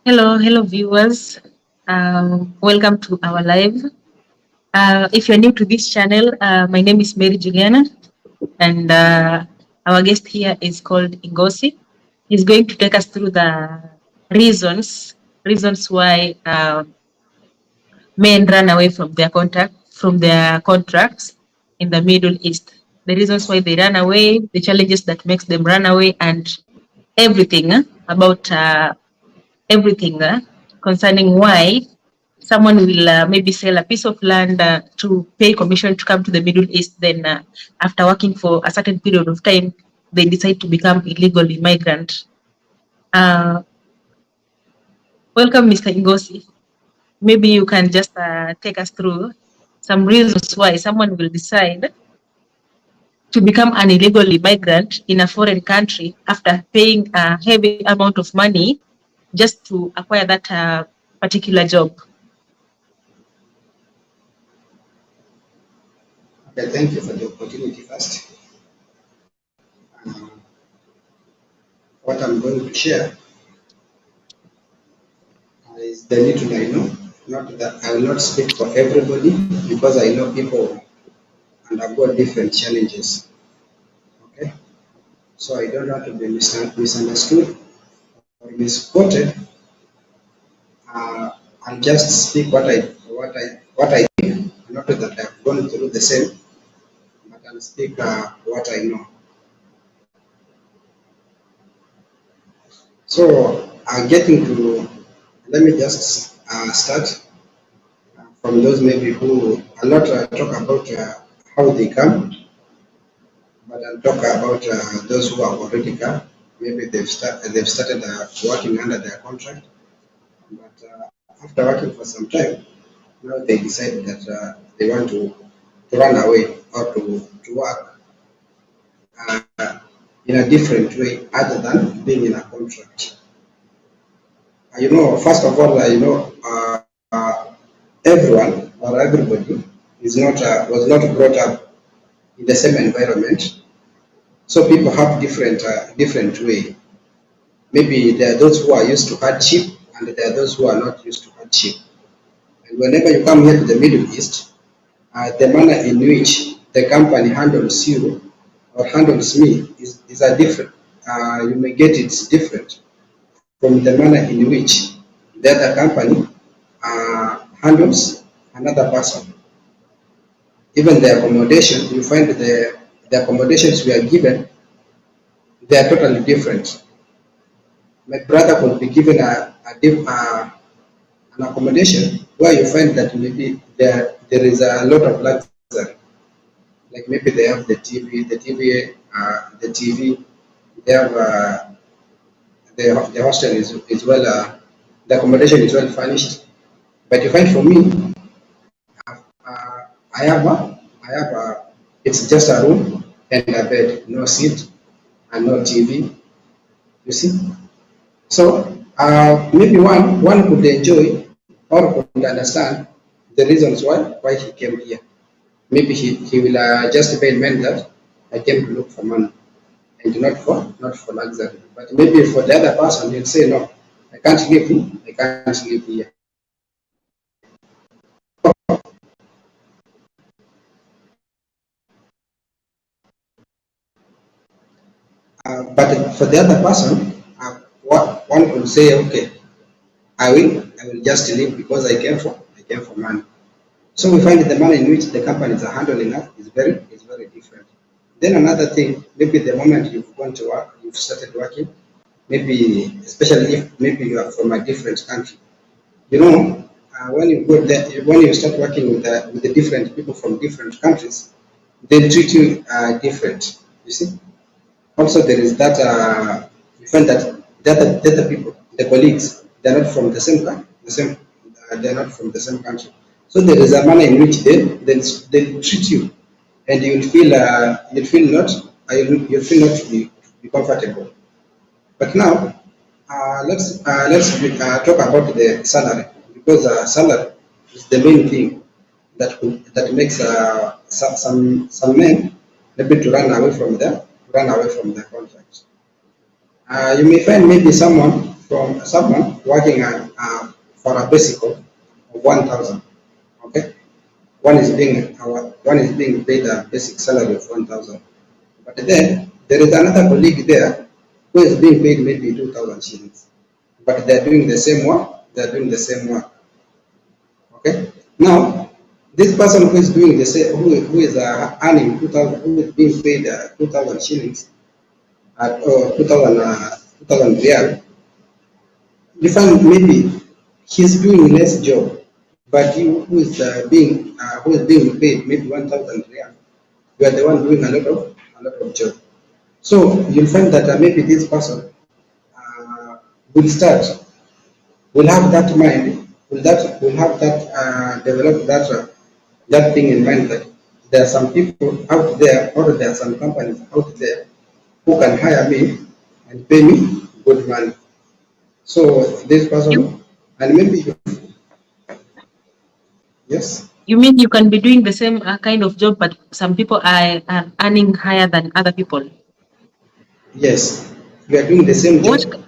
Hello, viewers. Welcome to our live. If you're new to this channel, my name is Mary Juliana, and our guest here is called Ingosi. He's going to take us through the reasons why men run away from their contracts in the Middle East. The reasons why they run away, the challenges that makes them run away, and everything about everything concerning why someone will maybe sell a piece of land to pay commission to come to the Middle East. Then, after working for a certain period of time, they decide to become illegal immigrant. Uh, Welcome, Mr. Ingosi. Maybe you can just take us through some reasons why someone will decide to become an illegal immigrant in a foreign country after paying a heavy amount of money just to acquire that particular job. Okay, thank you for the opportunity first. Um, what I'm going to share is the little I know. Not that I will not speak for everybody because I know people undergo different challenges. Okay, so I don't want to be misunderstood or misquoted. I'll just speak what I think. Not that I've gone through the same, but I'll speak what I know. So, getting to, let me just start from those maybe who I'll not talk about how they come, but I'll talk about those who have already come. Maybe they've started working under their contract, but after working for some time, now they decide that they want to run away or to work in a different way other than being in a contract. First of all, everyone or everybody is not was not brought up in the same environment, so people have different way. Maybe there are those who are used to hardship, and there are those who are not used to hardship. And whenever you come here to the Middle East, the manner in which the company handles you or handles me is a different. You may get it's different from the manner in which the other company handles another person. Even the accommodation, you find the accommodations we are given, they are totally different. My brother could be given an accommodation where you find that maybe there is a lot of luxury. Like maybe they have the TV, they have the hostel is well, the accommodation is well furnished. But you find for me, I have it's just a room and a bed, no seat and no TV. You see, so maybe one could enjoy or could understand the reasons why he came here. Maybe he will just bear in mind that I came to look for money and not for luxury. But maybe for the other person, he'll say no, I can't live here. But for the other person, what one could say, okay, I will just leave because I came for money. So we find that the manner in which the companies are handling that is very different. Then another thing, maybe the moment you've gone to work, you've started working, maybe especially if maybe you are from a different country. When you go there, when you start working with the different people from different countries, they treat you different. You see. Also, there is that you find that the other people, the colleagues, they're not from the same country, they're not from the same country. So there is a manner in which they treat you, and you'll feel not to be comfortable. But now, let's talk about the salary, because salary is the main thing that makes some men maybe to run away from their contract. You may find maybe someone from someone working for a basic of 1,000. Okay, one is being paid a basic salary of 1,000. But then there is another colleague there who is being paid maybe 2,000 shillings. But they're doing the same work. They're doing the same work. Okay. Now, this person who is doing the same, who is earning 2,000, who is being paid 2,000 shillings at 2,000 real, you find maybe he's doing less job, but you who is being paid maybe 1,000 real, you are the one doing a lot of job. So you'll find that maybe this person will start, will have that mind, will have that develop that thing in mind that there are some people out there, or there are some companies out there who can hire me and pay me good money. So this You, person, and maybe yes, you mean you can be doing the same kind of job, but some people are earning higher than other people? yes, we are doing the same What job.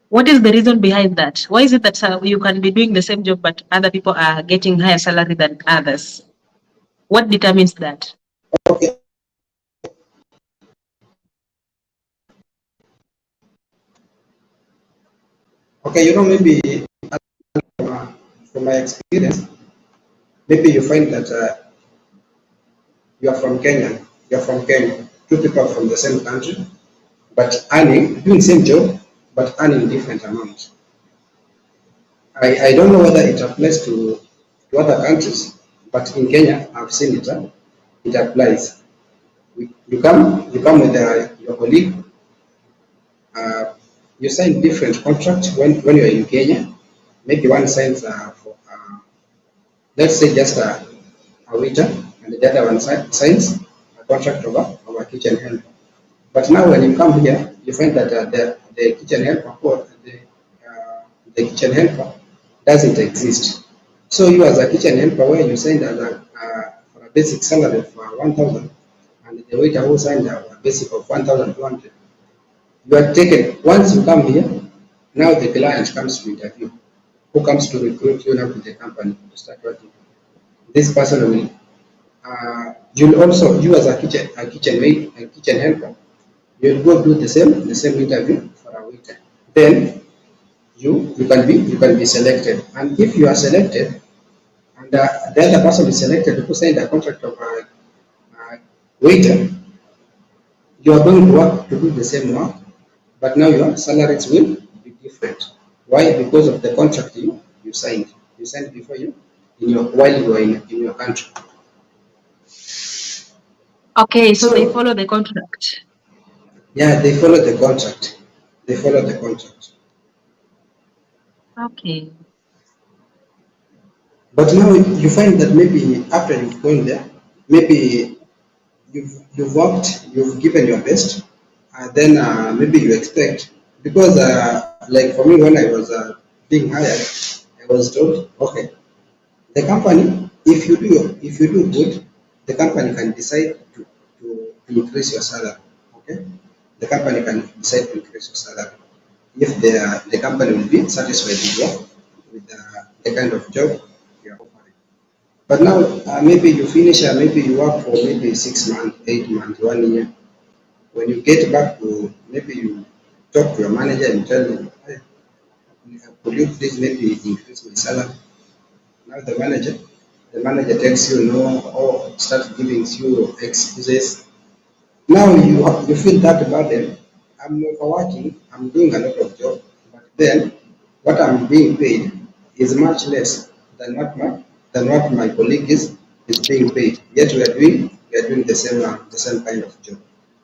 what is the reason behind that? Why is it that you can be doing the same job, but other people are getting higher salary than others? What determines that? Okay, okay, maybe from my experience, maybe you find that you are from Kenya, you are from Kenya, two people from the same country, but doing same job, but earning different amounts. I don't know whether it applies to other countries, but in Kenya, I've seen it. It applies. You come with your colleague. Uh, you sign different contracts when you're in Kenya. Maybe one signs for let's say just a waiter, and the other one signs a contract of a kitchen helper. But now when you come here, you find that the kitchen helper or the kitchen helper doesn't exist. So you as a kitchen helper, where you signed as for a basic salary of 1,000, and the waiter who signed a basic of 1,200, you are taken. Once you come here, now the client comes to interview, who comes to recruit you now to the company to start working. This person will you'll also, you as a kitchen mate and kitchen helper, you'll go do the same interview for a waiter. Then you can be selected, and if you are selected, and the other person is selected who signed a contract of a waiter, you are going to work to do the same work, but now your salaries will be different. Why? Because of the contract you signed. You signed before you in your while you are in your country. Okay, so they So follow the contract. yeah, they follow the contract. They follow the contract. Okay. But now you find that maybe after you've gone there, maybe you've worked, you've given your best, and then maybe you expect, because like for me when I was being hired, I was told, okay, the company, if you do good, the company can decide to increase your salary. Okay, the company can decide to increase your salary if the company will be satisfied with the kind of job you are offering. But now maybe you finish, maybe you work for maybe 6 months, 8 months, 1 year. When you get back to, maybe you talk to your manager and tell them, hey, could you please maybe increase my salary? Now the manager tells you no, or starts giving you excuses. Now you feel that burden. I'm overworking, I'm doing a lot of job, but then what I'm being paid is much less than what my colleague is being paid. Yet we are doing the same kind of job,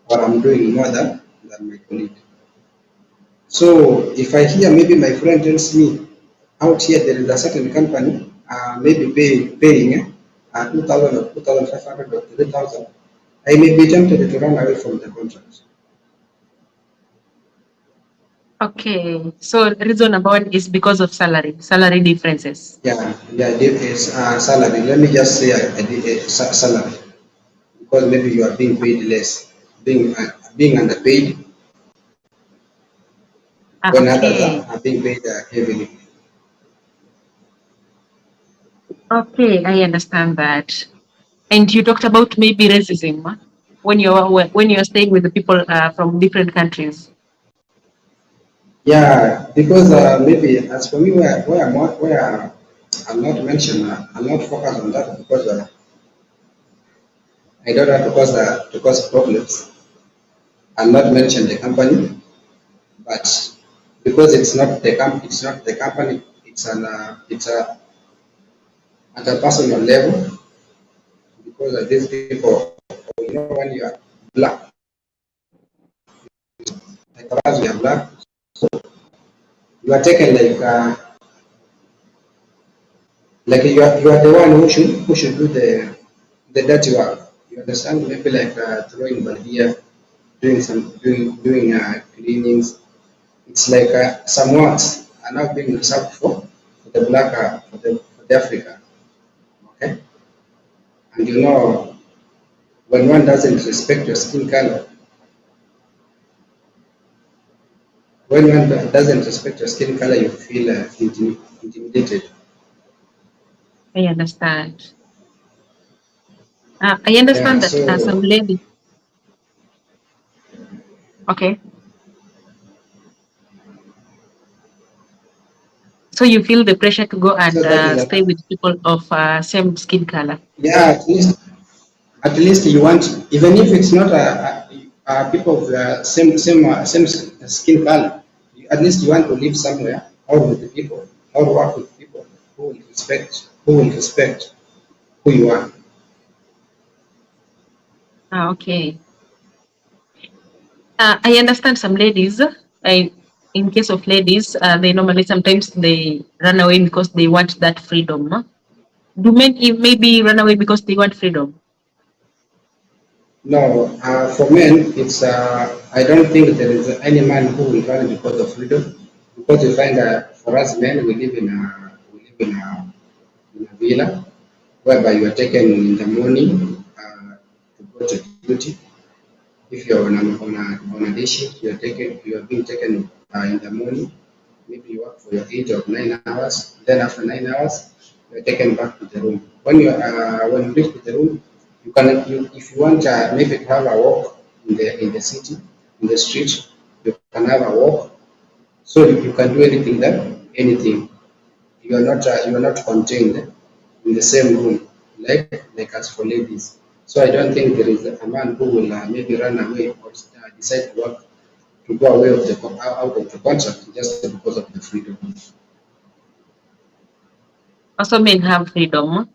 or I'm doing more than my colleague. So if I hear maybe my friend tells me out here there is a certain company maybe paying 2,000 or 2,500 or 3,000, I may be tempted to run away from the contract. Okay. So reason number one is because of salary differences. Yeah, yeah, there is salary. Let me just say salary, because maybe you are being paid less, being underpaid. when others Okay. are being paid heavily. Okay, I understand that. And you talked about maybe racism when you're staying with the people from different countries. Yeah, because maybe as for me, where I'm not mentioned, I'm not focused on that because I don't want to cause problems. I'm not mention the company, but because it's not the company, it's at a personal level. Because these people, when you are black, like us, we are black, you are taken like you are the one who should do the dirty work. You understand? Maybe like throwing barrier, doing cleanings. It's like some works are now being reserved for the black for the Africa. Okay, and when one doesn't respect your skin color, when one doesn't respect your skin color, you feel intimidated. I understand. I Yeah, understand that some so ladies. Okay, so you feel the pressure to go and that is stay with people of same skin color. yeah. At least you want, even if it's not people of the same skin color, at least you want to live somewhere or with the people or work with people who will respect who you are. Okay. I understand some ladies. In case of ladies, they normally sometimes they run away because they want that freedom. Do men maybe run away because they want freedom? No, for men, it's I don't think there is any man who will run because of freedom, because you find for us men we live in a villa whereby you are taken in the morning to go to duty. If you're on a day shift, you are being taken in the morning. Maybe you work for your 8 or 9 hours. Then after 9 hours, you are taken back to the room. When you reach to the room, if you want maybe to have a walk in the city, in the street, you can have a walk. So you can do anything. You are not contained in the same room like as for ladies. So I don't think there is a man who will maybe run away or decide to go away out of the contract just because of the freedom. Also, men have freedom.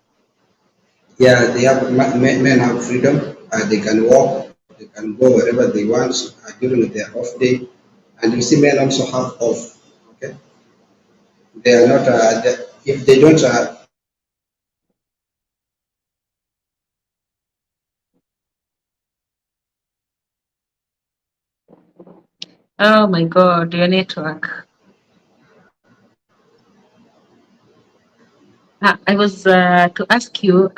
Yeah, men have freedom. They can walk, they can go wherever they want during their off day. And you see, men also have off. Okay, they are not. If they don't Oh my God, your network. I was to ask you.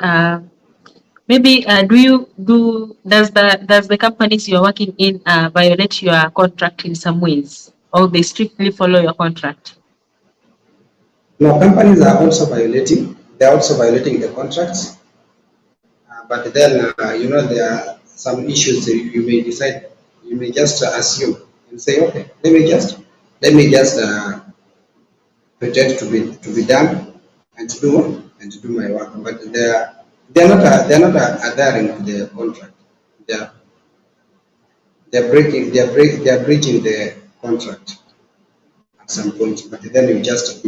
Maybe does the companies you're working in violate your contract in some ways, or they strictly follow your contract? no, companies are also violating. They are also violating the contracts. But then there are some issues that you may decide. You may just assume and say, okay, let me just pretend to be done and to do my work. But they're not adhering to the contract. They're they're breaching the contract at some point. But then you just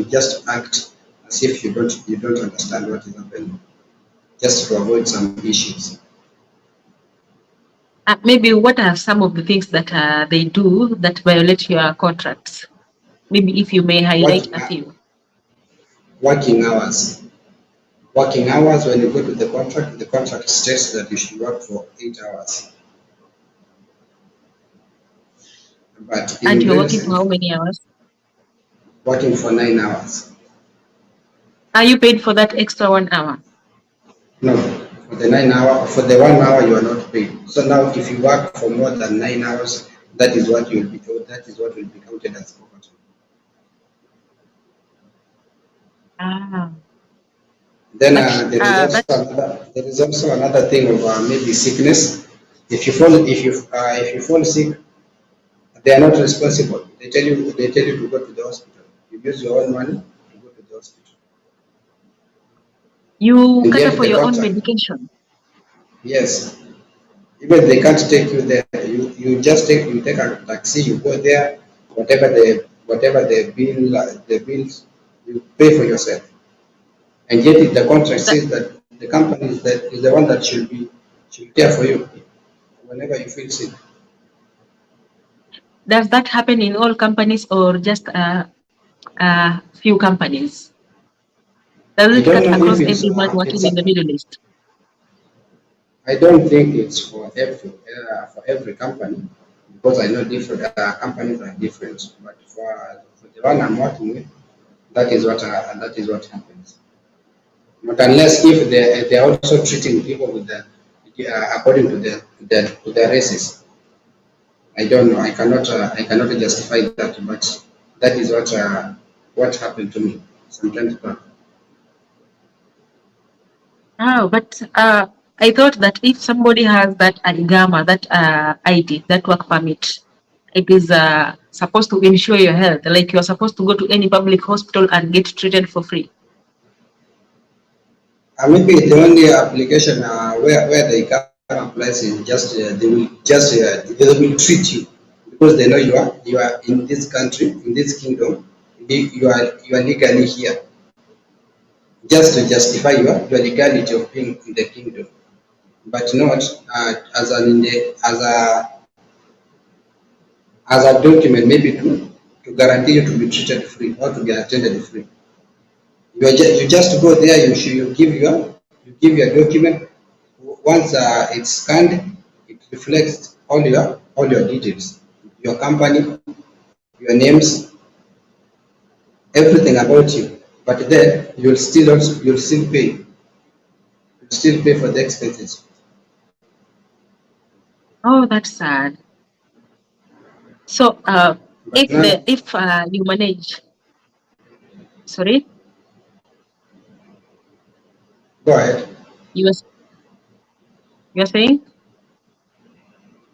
act as if you don't understand what is happening, just to avoid some issues. Maybe what are some of the things that they do that violate your contracts? Maybe if you may highlight Working a few. working hours. Working hours, when you go to the contract states that you should work for 8 hours. But And in you're real working for how sense, many hours? working for 9 hours. Are you paid for that extra 1 hour? No, for the 9 hour, for the 1 hour you are not paid. So now if you work for more than 9 hours, that is what will be counted as overtime. Ah, Then but there is also another thing of maybe sickness. If you fall sick, they are not responsible. They tell you to go to the hospital. You use your own money to go to the hospital, you and cater yet for the your own contract. medication. Yes, even they can't take you there. You take a taxi. You go there. Whatever the bills you pay for yourself. And yet if the contract That, says that the company is the one that should care for you whenever you feel sick. does that happen in all companies or just a few companies? Does I it don't cut know if across everyone working in the Middle East? I don't think it's for every company because I know different companies are different. But for the one I'm working with, that is what happens. But unless if they're also treating people with according to their races. I don't know. I cannot justify that, but that is what happened to me sometimes back. Oh, but I thought that if somebody has that Aligama, that ID, that work permit, it is supposed to ensure your health. Like you're supposed to go to any public hospital and get treated for free. Maybe the only application where they can apply is just they will treat you because they know you are in this country, in this kingdom. You are legally here just to justify your legality of being in the kingdom, but not as a document maybe to guarantee you to be treated free or to be attended free. You just go there. You give your document. Once it's scanned, it reflects all your details, your company, your names, everything about you. But then you'll still pay for the expenses. Oh, that's sad. So But now, if you manage, sorry, go ahead. you were, you're saying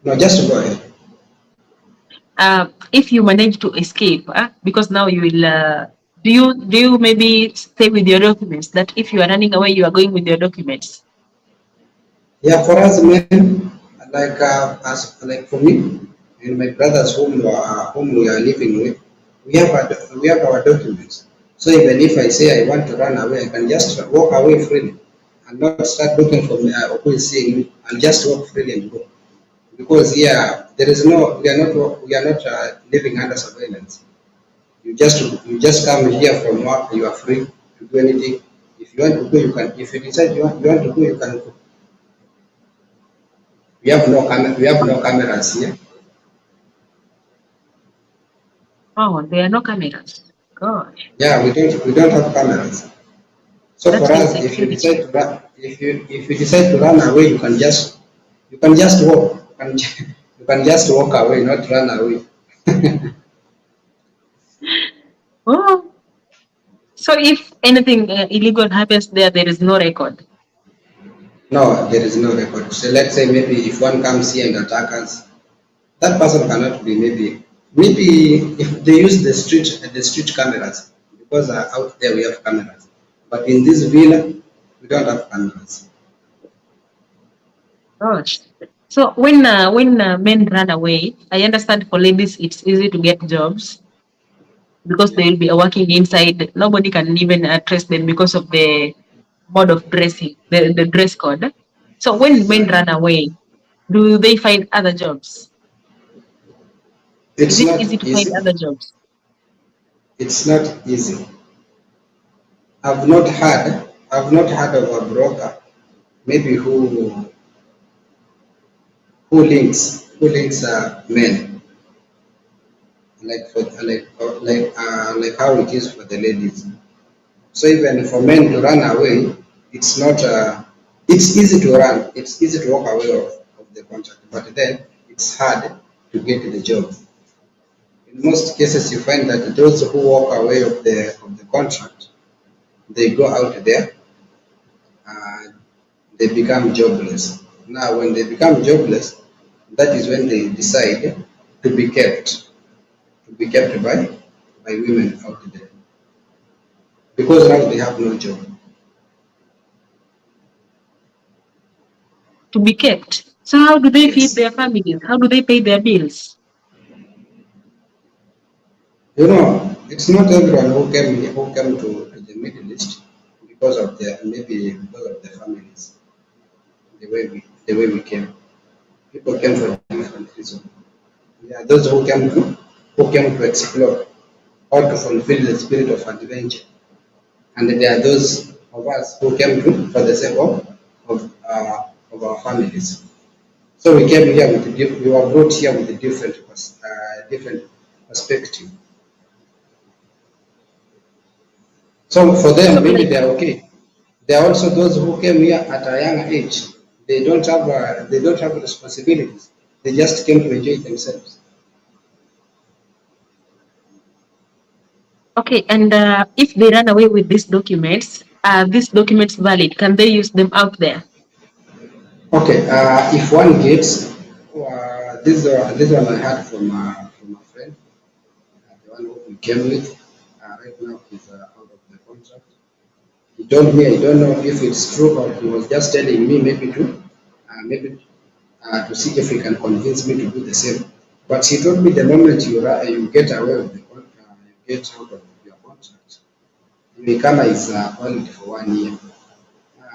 No, just go ahead. if you manage to escape, because now you will. Do you maybe stay with your documents? That if you are running away, you are going with your documents. Yeah, for us men, like for me and my brothers whom we are living with, we have our documents. So even if I say I want to run away, I can just walk away freely and not start looking for me who is seeing me and just walk freely and go. Because yeah, there is no we are not living under surveillance. You just come here from work, you are free to do anything. If you want to go, you can. If you decide you want to go, you can go. We have no cameras here. Oh, there are no cameras. Gosh, Yeah, we don't have cameras. So for that's us, if you insecurity. decide to run, if you decide to run away, you can just walk. You can just walk away, not run away. Oh, so if anything illegal happens there, there is no record. No, there is no record. So let's say maybe if one comes here and attack us, that person cannot be maybe if they use the street cameras because out there we have cameras, but in this villa we don't have cameras. Gosh. So when men run away, I understand for ladies it's easy to get jobs because Yeah. they will be working inside. Nobody can even trace them because of the mode of dressing, the dress code. So when men Exactly. run away, do they find other jobs? Is It's it not easy to find easy. other jobs? It's not easy. I've not heard of a broker maybe who links men like how it is for the ladies. So even for men to run away, it's not. It's easy to run. It's easy to walk away of the contract, but then it's hard to get the job. In most cases, you find that those who walk away of the contract, they go out there, uh, they become jobless. Now, when they become jobless, that is when they decide to be kept, by women out there, because now they have no job. To be kept. So how do they feed Yes. their families? How do they pay their bills? You know, it's not everyone who came to the Middle East because of their, maybe because of their families, the way we came. People came for different reasons. Yeah, those who came to explore or to fulfill the spirit of adventure. And there are those of us who came to for the sake of our families. So we came here with we were brought here with a different perspective. So for So them, maybe like they are okay. There are also those who came here at a young age. They don't have responsibilities. They just came to enjoy themselves. okay, and if they run away with these documents, are these documents valid? Can they use them out there? Okay, if one gets this one I had from a friend, the one who we came with. Right now he's out of the contract. He told me, I don't know if it's true or he was just telling me maybe to see if he can convince me to do the same. But he told me the moment you get away with the contract, you get out of your contract, the Mikama is valid for 1 year.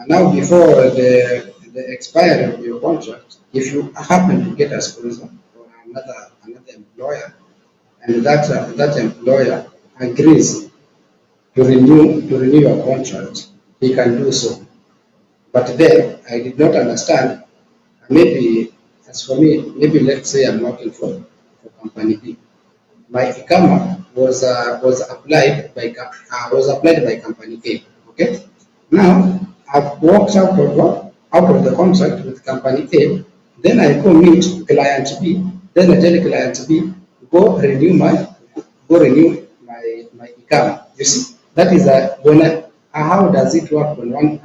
Now, before the expiry of your contract, if you happen to get a sponsor or another employer, and that employer agrees to renew your contract, he can do so. But then I did not understand. Maybe as for me, maybe let's say I'm working for company B. My ICAMA was applied by company A. Okay. Now I've walked out of the contract with company A. Then I go meet client B. Then I tell client B, go renew my ICAMA. You see, that is how does it work when one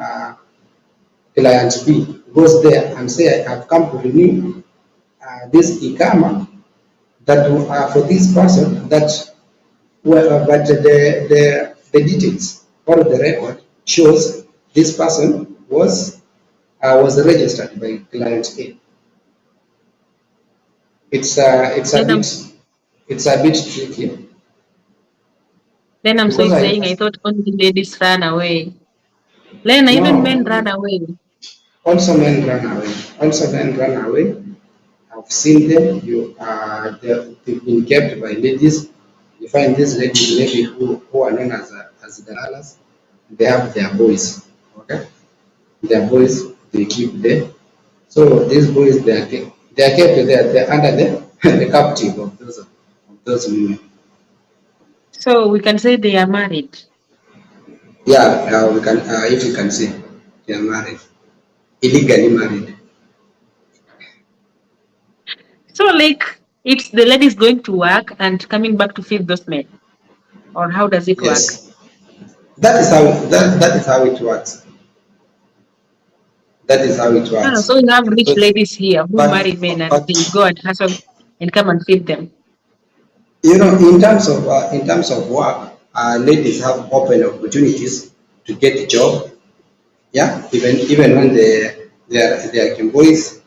client B goes there and say, I have come to renew this ICAMA that for this person that but the details or the record shows this person was registered by client A. It's a Then bit I'm tricky then I'm so because I saying I thought only ladies ran away. Lena, even men no, ran away. also men run away. Also men run away. I've seen them. They've been kept by ladies. You find these ladies maybe who are known as dalalas. They have their boys. Okay, their boys they keep there. So these boys they are kept there. They're under the captive of those women. So we can say they are married. Yeah, we can if you can say they are married, illegally married. So like it's the ladies going to work and coming back to feed those men. Or how does it work? Yes, that is how it works. That is how it Ah, works. so you have rich But ladies here who but marry men and but they go and hustle and come and feed them. in terms of work, ladies have open opportunities to get a job. Yeah, even when they are kembois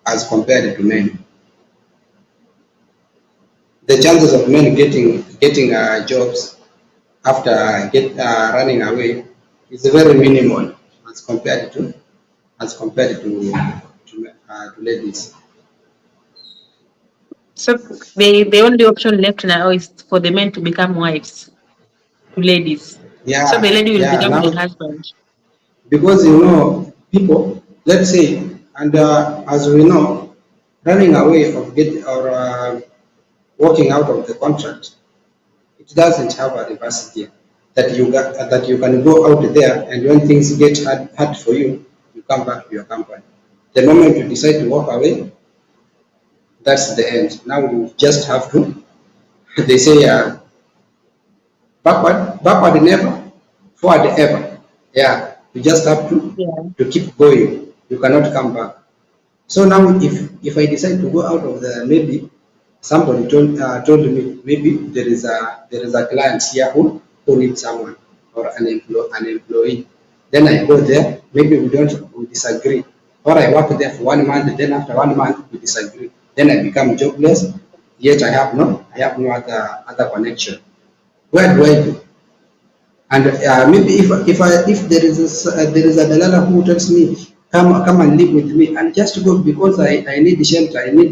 as compared to men. The chances of men getting jobs after running away is very minimal as compared to ladies. So the only option left now is for the men to become wives to ladies. So the Yeah, lady will yeah. become the Now, husband. because people, let's say, and as we know, running away of get or walking out of the contract, it doesn't have a reversity that you can go out there, and when things get hard for you, you come back to your company. The moment you decide to walk away, that's the end. Now you just have to. They say backward never, forward ever. Yeah, you just have Yeah. to keep going. You cannot come back. So now, if I decide to go out of the, maybe somebody told me, maybe there is a client here who needs someone, or an employee. Then I go there. Maybe we disagree, or I work there for 1 month. Then after 1 month we disagree. Then I become jobless. Yet I have no other connection. Where do I go? And maybe if there is a dalala who tells me, come and live with me, and just go, because I need shelter, I need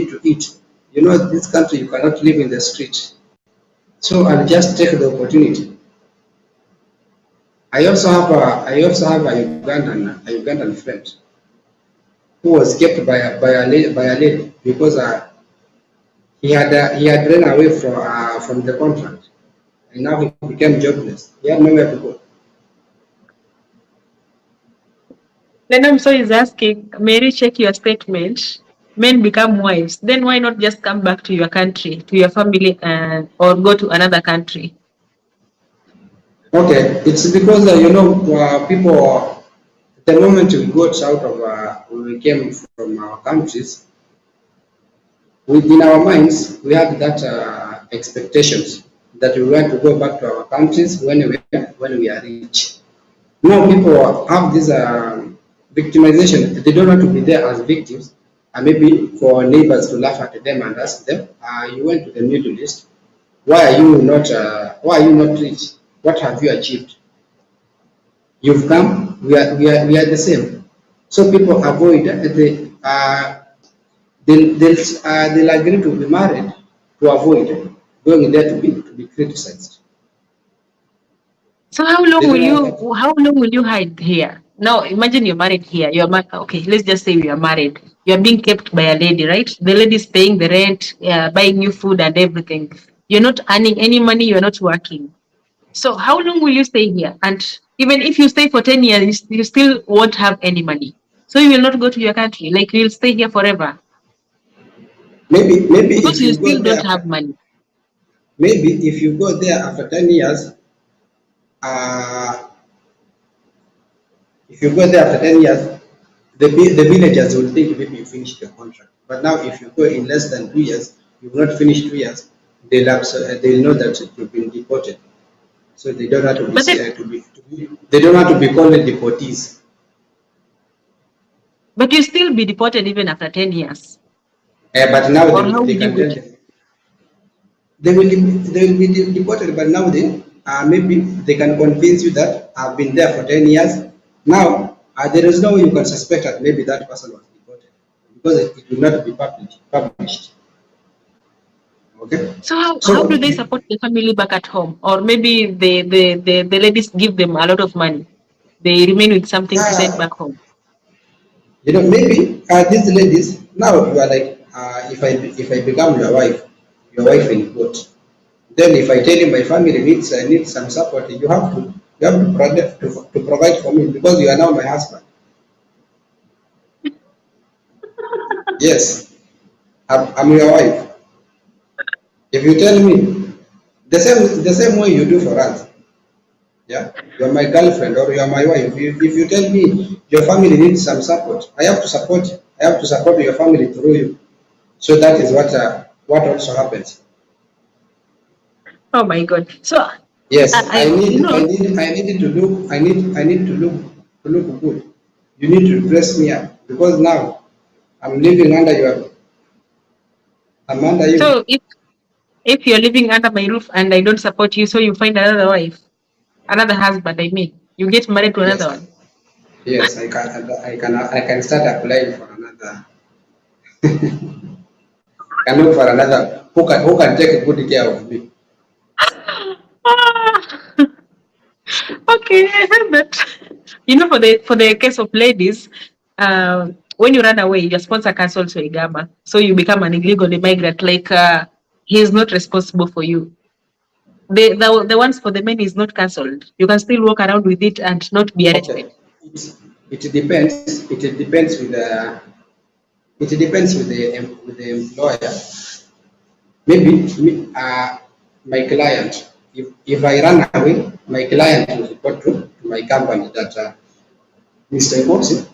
to eat. This country, you cannot live in the street. So I'll just take the opportunity. I also have a Ugandan friend who was kept by a lady because he had run away from the contract, and now he became jobless. He had nowhere to go. Then I'm sorry is asking, Mary, check your statement. Men become wives. Then why not just come back to your country, to your family, or go to another country? Okay, it's because people. The moment we got out of, when we came from our countries, within our minds we had that expectations that we want to go back to our countries when we are rich. Now people have this victimization. They don't want to be there as victims, and maybe for neighbors to laugh at them and ask them, "You went to the Middle East. Why are you not rich? What have you achieved? You've come. We are the same." So people avoid. They'll agree to be married to avoid going there to be criticized. So They don't want that. how long will you hide here? Now imagine you're married here. Okay, let's just say you're married. You're being kept by a lady, right? The lady's paying the rent, buying you food and everything. You're not earning any money, you're not working. So how long will you stay here? And even if you stay for 10 years, you still won't have any money. So you will not go to your country. Like you'll stay here forever Maybe because if you you go still there don't after have money. maybe if you go there after 10 years, uh, if you go there after 10 years, the villagers will think maybe you finished your contract. But now, if you go in less than 2 years, you've not finished 2 years, they'll know that you've been deported. So they don't have to be But then, they don't have to be called deportees. but you still be deported even after 10 years. But now Or they, how they will you can go tell to? them they will be deported. But now maybe they can convince you that I've been there for 10 years. Now there is no way you can suspect that maybe that person was deported, because it will not be published. Okay, So how so do they support the family back at home? Or maybe the ladies give them a lot of money. They remain with something to send uh, back home. maybe these ladies, now you are like, if I become your wife in court. Then if I tell you my family needs some support, you have to provide for me, because you are now my husband. Yes, I'm your wife. If you tell me the same way you do for us, yeah, you're my girlfriend or you're my wife. If you tell me your family needs some support, I have to support you. I have to support your family through you. So that is what also happens. Oh my God. So Yes, I I need you I know, need I need to look I need to look good. You need to dress me up, because now I'm living under your I'm under you. so if you're living under my roof and I don't support you, so you find another wife, another husband, I mean. You get married to Yes, another one. yes, I can start applying for another. Can look for another who can take good care of me. Ah, okay, I heard that. You know, for the case of ladies, when you run away, your sponsor cancels your igama, so you become an illegal immigrant. Like he is not responsible for you. The ones for the men is not cancelled. You can still walk around with it and not be Okay. arrested. It depends. It depends with the employer. Maybe my client. If I run away, my client will report to my company that Mr. Ebosi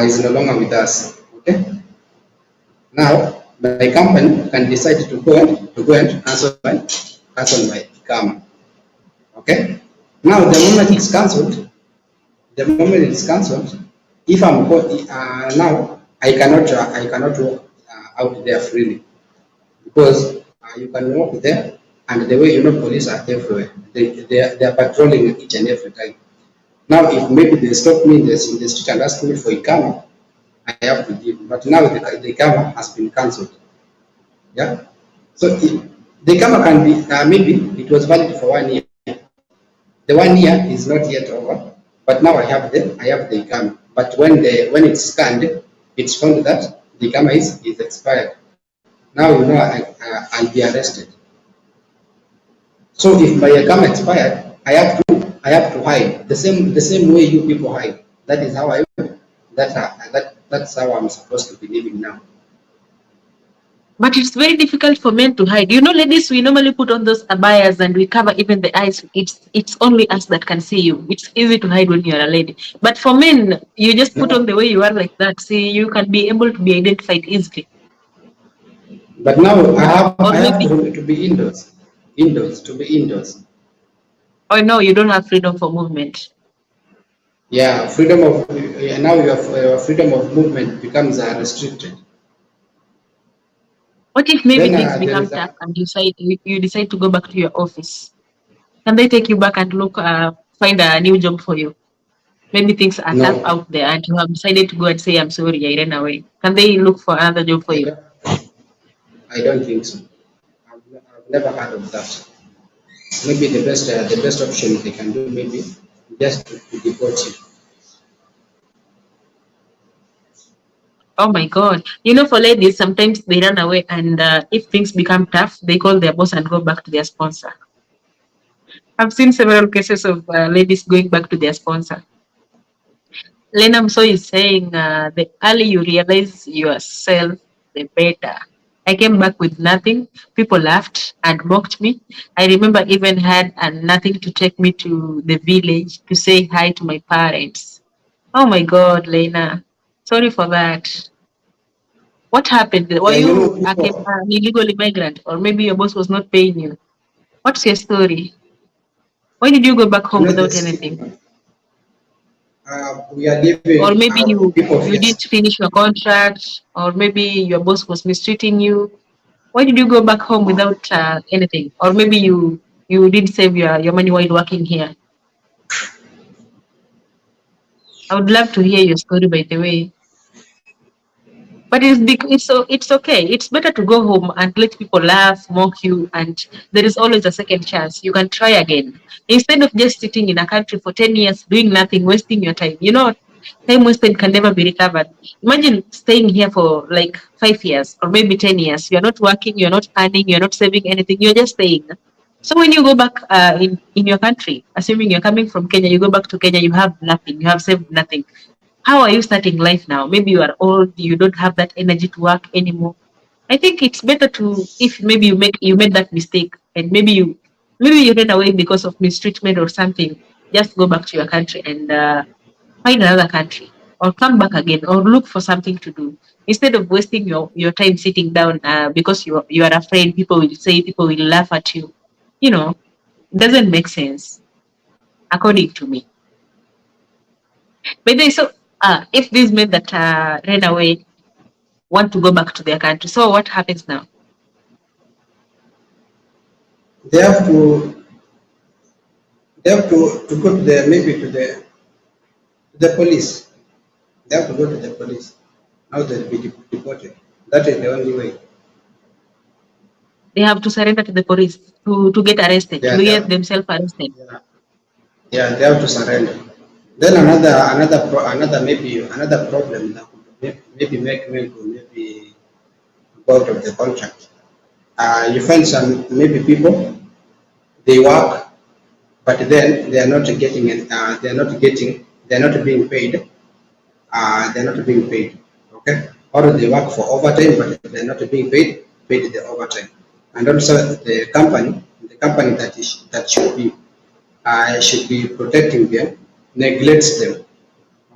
is no longer with us. Okay. Now my company can decide to go and cancel my ICAMA. Okay. Now the moment it's cancelled, if now I cannot walk out there freely because you can walk there, and the way police are everywhere. They are patrolling each and every time. Now, if maybe they stop me in the street and ask me for ICAMA, I have to give. But now the ICAMA has been cancelled. Yeah. So the ICAMA can be maybe it was valid for 1 year. The 1 year is not yet over, but now I have the ICAMA. But when it's scanned, it's found that the ICAMA is expired. Now I'll be arrested. So if my ICAMA expired, I have to hide the same way you people hide. That is how that's how I'm supposed to be living now. But it's very difficult for men to hide. You know, ladies, we normally put on those abayas and we cover even the eyes. It's only us that can see you. It's easy to hide when you're a lady. But for men, you just put on the way you are like that. See, you can be able to be identified easily. But now I have to be indoors. Indoors. Oh no, you don't have freedom for movement. Yeah, now your freedom of movement becomes restricted. What if maybe things become tough and you decide to go back to your office? Can they take you back and find a new job for you? Maybe things are tough No, out there and you have decided to go and say, I'm sorry, I ran away. Can they look for another job for you? I don't think so. I've never heard of that. Maybe the best option they can do maybe just to deport you. Oh my God. You know, for ladies, sometimes they run away and if things become tough, they call their boss and go back to their sponsor. I've seen several cases of ladies going back to their sponsor. Lena Mso is saying the early you realize yourself, the better. I came back with nothing. People laughed and mocked me. I remember even had nothing to take me to the village to say hi to my parents. Oh my God, Lena. Sorry for that. What happened? Were Yeah, you people. an illegal immigrant or maybe your boss was not paying you? What's your story? Why did you go back home The without anything? stigma. We are living. Or maybe People you face. didn't finish your contract, or maybe your boss was mistreating you. Why did you go back home without anything? Or maybe you didn't save your money while working here. I would love to hear your story, by the way. But it's okay. It's better to go home and let people laugh, mock you, and there is always a second chance. You can try again instead of just sitting in a country for 10 years doing nothing, wasting your time. You know, time wasted can never be recovered. Imagine staying here for like 5 years or maybe 10 years. You're not working, you're not earning, you're not saving anything. You're just staying. So when you go back in your country, assuming you're coming from Kenya, you go back to Kenya, you have nothing, you have saved nothing. How are you starting life now? Maybe you are old, you don't have that energy to work anymore. I think it's better to, if maybe you made that mistake and maybe you ran away because of mistreatment or something, just go back to your country and find another country or come back again or look for something to do instead of wasting your time sitting down because you are afraid people will say, people will laugh at you. You know, it doesn't make sense according to me. But then, so if these men that ran away want to go back to their country, so what happens now? They have to go to the maybe to the police. They have to go to the police. Now they'll be deported. That is the only way. They have to surrender to the police to get arrested, Yeah, to get themselves arrested. yeah, yeah, they have to surrender. Then another maybe another problem that could maybe make men to maybe go out of the contract. You find some maybe people they work, but then they are not getting it. They are not getting. They are not being paid. They are not being paid. Okay, or they work for overtime, but they are not being paid the overtime. And also the company that should be protecting them. neglects them.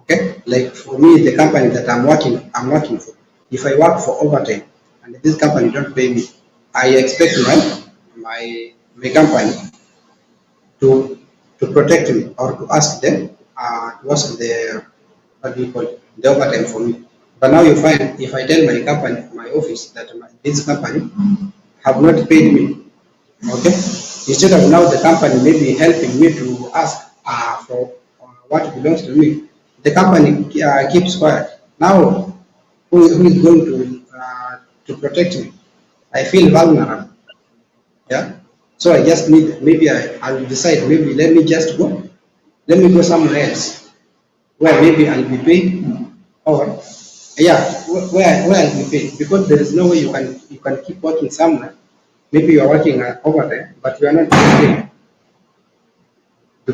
Okay, like for me, the company that I'm working for. If I work for overtime and this company don't pay me, I expect my company to to protect me or to ask them what's the what do you call it, the overtime for me. But now you find if I tell my company, my office that this company have not paid me, okay, instead of now the company maybe helping me to ask for what belongs to me, the company keeps quiet. Now who is going to protect me? I feel vulnerable. Yeah. So I just need maybe I will decide maybe let me just go. Let me go somewhere else where maybe I'll be paid or yeah, where I'll be paid because there is no way you can keep working somewhere. Maybe you are working over there, but you are not being paid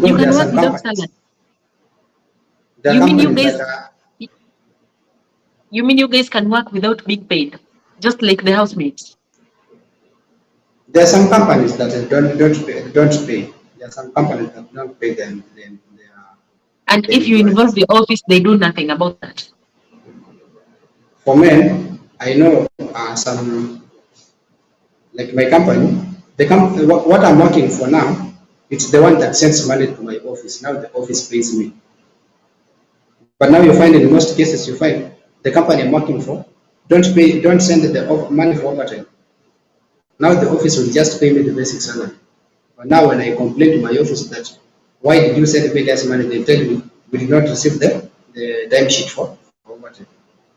You because there can are work some without companies. salary. There are You mean you companies guys? that You mean you guys can work without being paid, just like the housemates? there are some companies that don't pay. There are some companies that don't pay And their if you involve employees. the office, they do nothing about that. For men, I know some like my company, what I'm working for now, it's the one that sends money to my office. Now the office pays me. But now you find in most cases you find the company I'm working for don't send the money for overtime. Now the office will just pay me the basic salary. But now when I complain to my office that why did you send me less money, they tell me we did not receive the time sheet for overtime.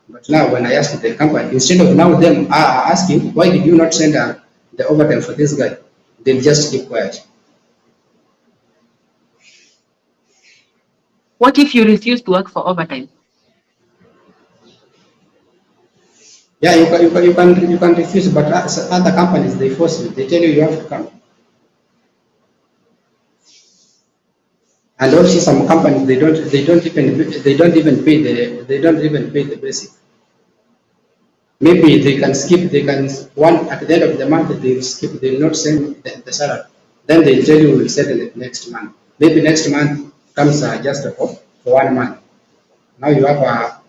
But now when I ask the company, instead of now them asking why did you not send the overtime for this guy, they'll just keep quiet. What if you refuse to work for overtime? Yeah, you can refuse, but other companies they force you. They tell you you have to come. And also some companies they don't even pay the basic. Maybe they can one at the end of the month they'll not send the salary. Then they tell you we'll settle it next month. Maybe next month comes just for 1 month. Now you have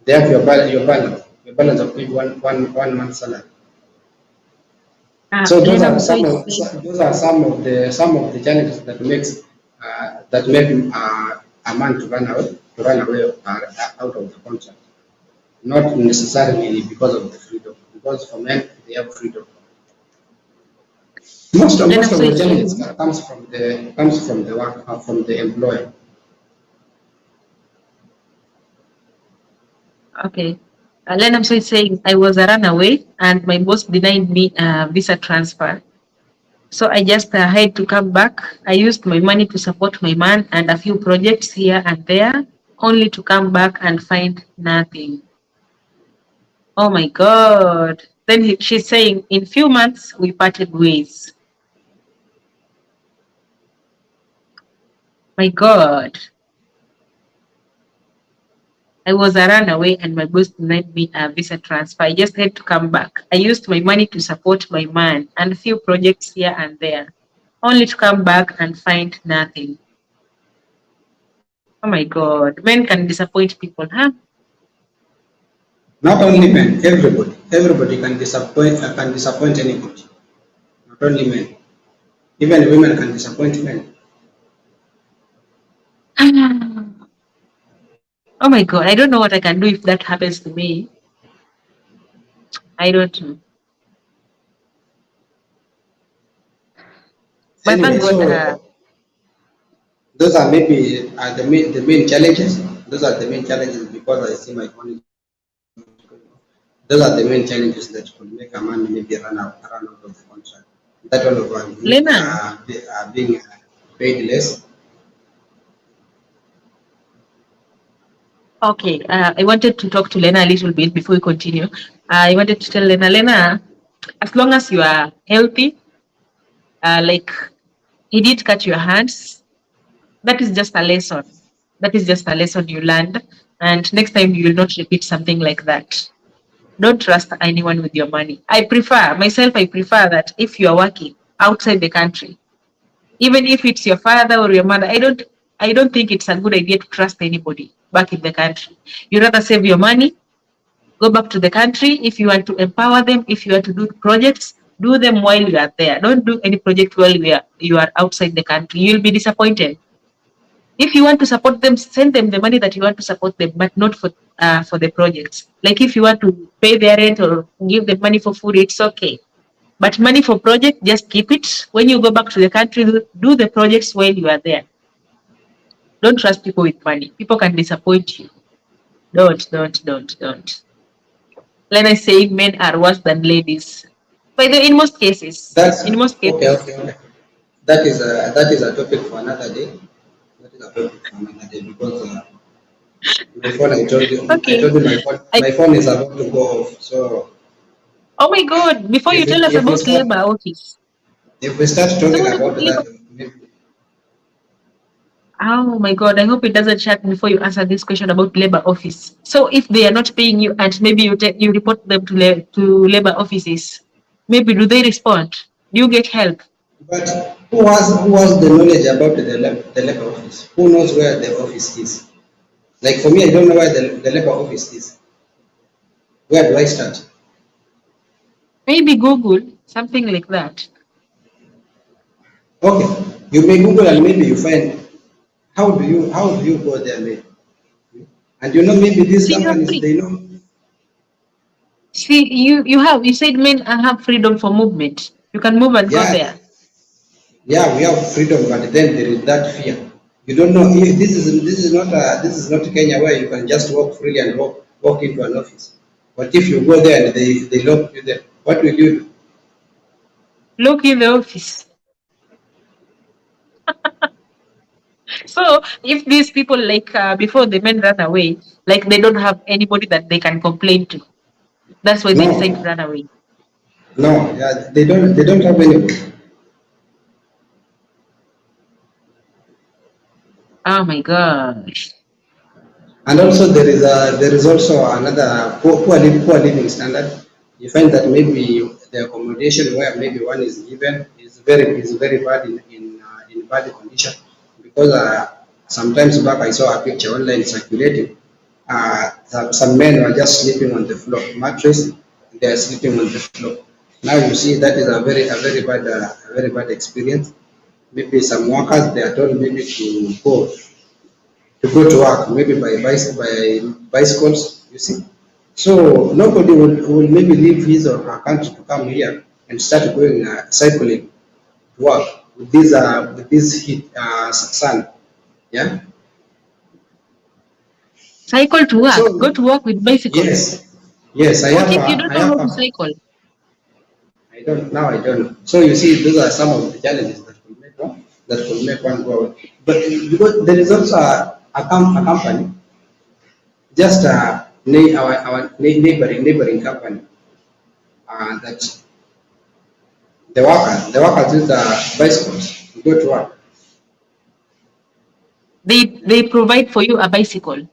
they have your balance of maybe one month salary. So those Lena, are so some it's of saying, some of the challenges that make a man to run away out of the contract. Not necessarily because of the freedom, because for men they have freedom. Most of Lena, most of so the it's challenges saying, comes from the work from the employer. okay. Lena, so it's saying I was a runaway and my boss denied me visa transfer. So I just had to come back. I used my money to support my man and a few projects here and there, only to come back and find nothing. Oh my God. Then she's saying, in few months, we parted ways. My God. I was a runaway and my boss denied me a visa transfer. I just had to come back. I used my money to support my man and a few projects here and there, only to come back and find nothing. Oh my God. Men can disappoint people, huh? Not only men, everybody can disappoint anybody. Not only men, even women can disappoint men. Oh my God. I don't know what I can do if that happens to me. I don't know. But Anyway, thank God. those are maybe the main challenges. Those are the main challenges because I see my own. Those are the main challenges that could make a man maybe run out of the contract. That one of Lena, being paid less. okay. I wanted to talk to Lena a little bit before we continue. I wanted to tell Lena, as long as you are healthy, like he did cut your hands, that is just a lesson. That is just a lesson you learned. And next time you will not repeat something like that. Don't trust anyone with your money. I prefer that if you are working outside the country, even if it's your father or your mother, I don't think it's a good idea to trust anybody back in the country. You rather save your money, go back to the country. If you want to empower them, if you want to do projects, do them while you are there. Don't do any project while you are outside the country. You'll be disappointed. If you want to support them, send them the money that you want to support them, but not for the projects. Like if you want to pay their rent or give them money for food, it's okay. But money for project, just keep it. When you go back to the country, do the projects while you are there. Don't trust people with money. People can disappoint you. Don't. Lena is saying men are worse than ladies. By the in most cases, That's in most okay. cases. Okay. That is a topic for another day. That is a topic for another day because before I Okay. told you I, my phone is about to go off. So oh my God! Before you tell us if we about start labor office, talking someone about about labor. that, maybe, Oh my God! I hope it doesn't shut before you answer this question about labor office. So if they are not paying you and maybe you report them to labor offices, maybe do they respond? Do you get help? but who has the knowledge about the labor office? Who knows where the office is? Like for me, I don't know where the labor office is. Where do I start? Maybe Google something like that. Okay, you may Google and maybe you find how do you go there maybe? And maybe these See, you are companies free. they know. See, you said men have freedom for movement. You can move and go Yeah, there. yeah, we have freedom, but then there is that fear. You don't know if this is not Kenya where you can just walk freely and walk into an office. But if you go there and they lock you there, what will you do? Look in the office. So if these people like before the men run away, like they don't have anybody that they can complain to. That's why they decide to No, run away. no, yeah, they don't have anybody. Oh my gosh. And also there is also another poor living standard. You find that maybe the accommodation where maybe one is given is very bad in bad condition because sometimes back I saw a picture online circulating. Some men were just sleeping on the floor mattress. They are sleeping on the floor. Now you see that is a very bad experience. Maybe some workers they are told maybe to go to work, maybe by bicycles, you see. So nobody will maybe leave his or her country to come here and start going cycling to work with this heat sun. Yeah. Cycle to work. Go So to work with bicycle. yes, yes, I What have if you a, don't I know have how to a, cycle? I don't. So you see, those are some of the challenges that could make one go away. But because there is also a company, just our neighboring company, that the workers use bicycles to go to work. They provide for you a bicycle.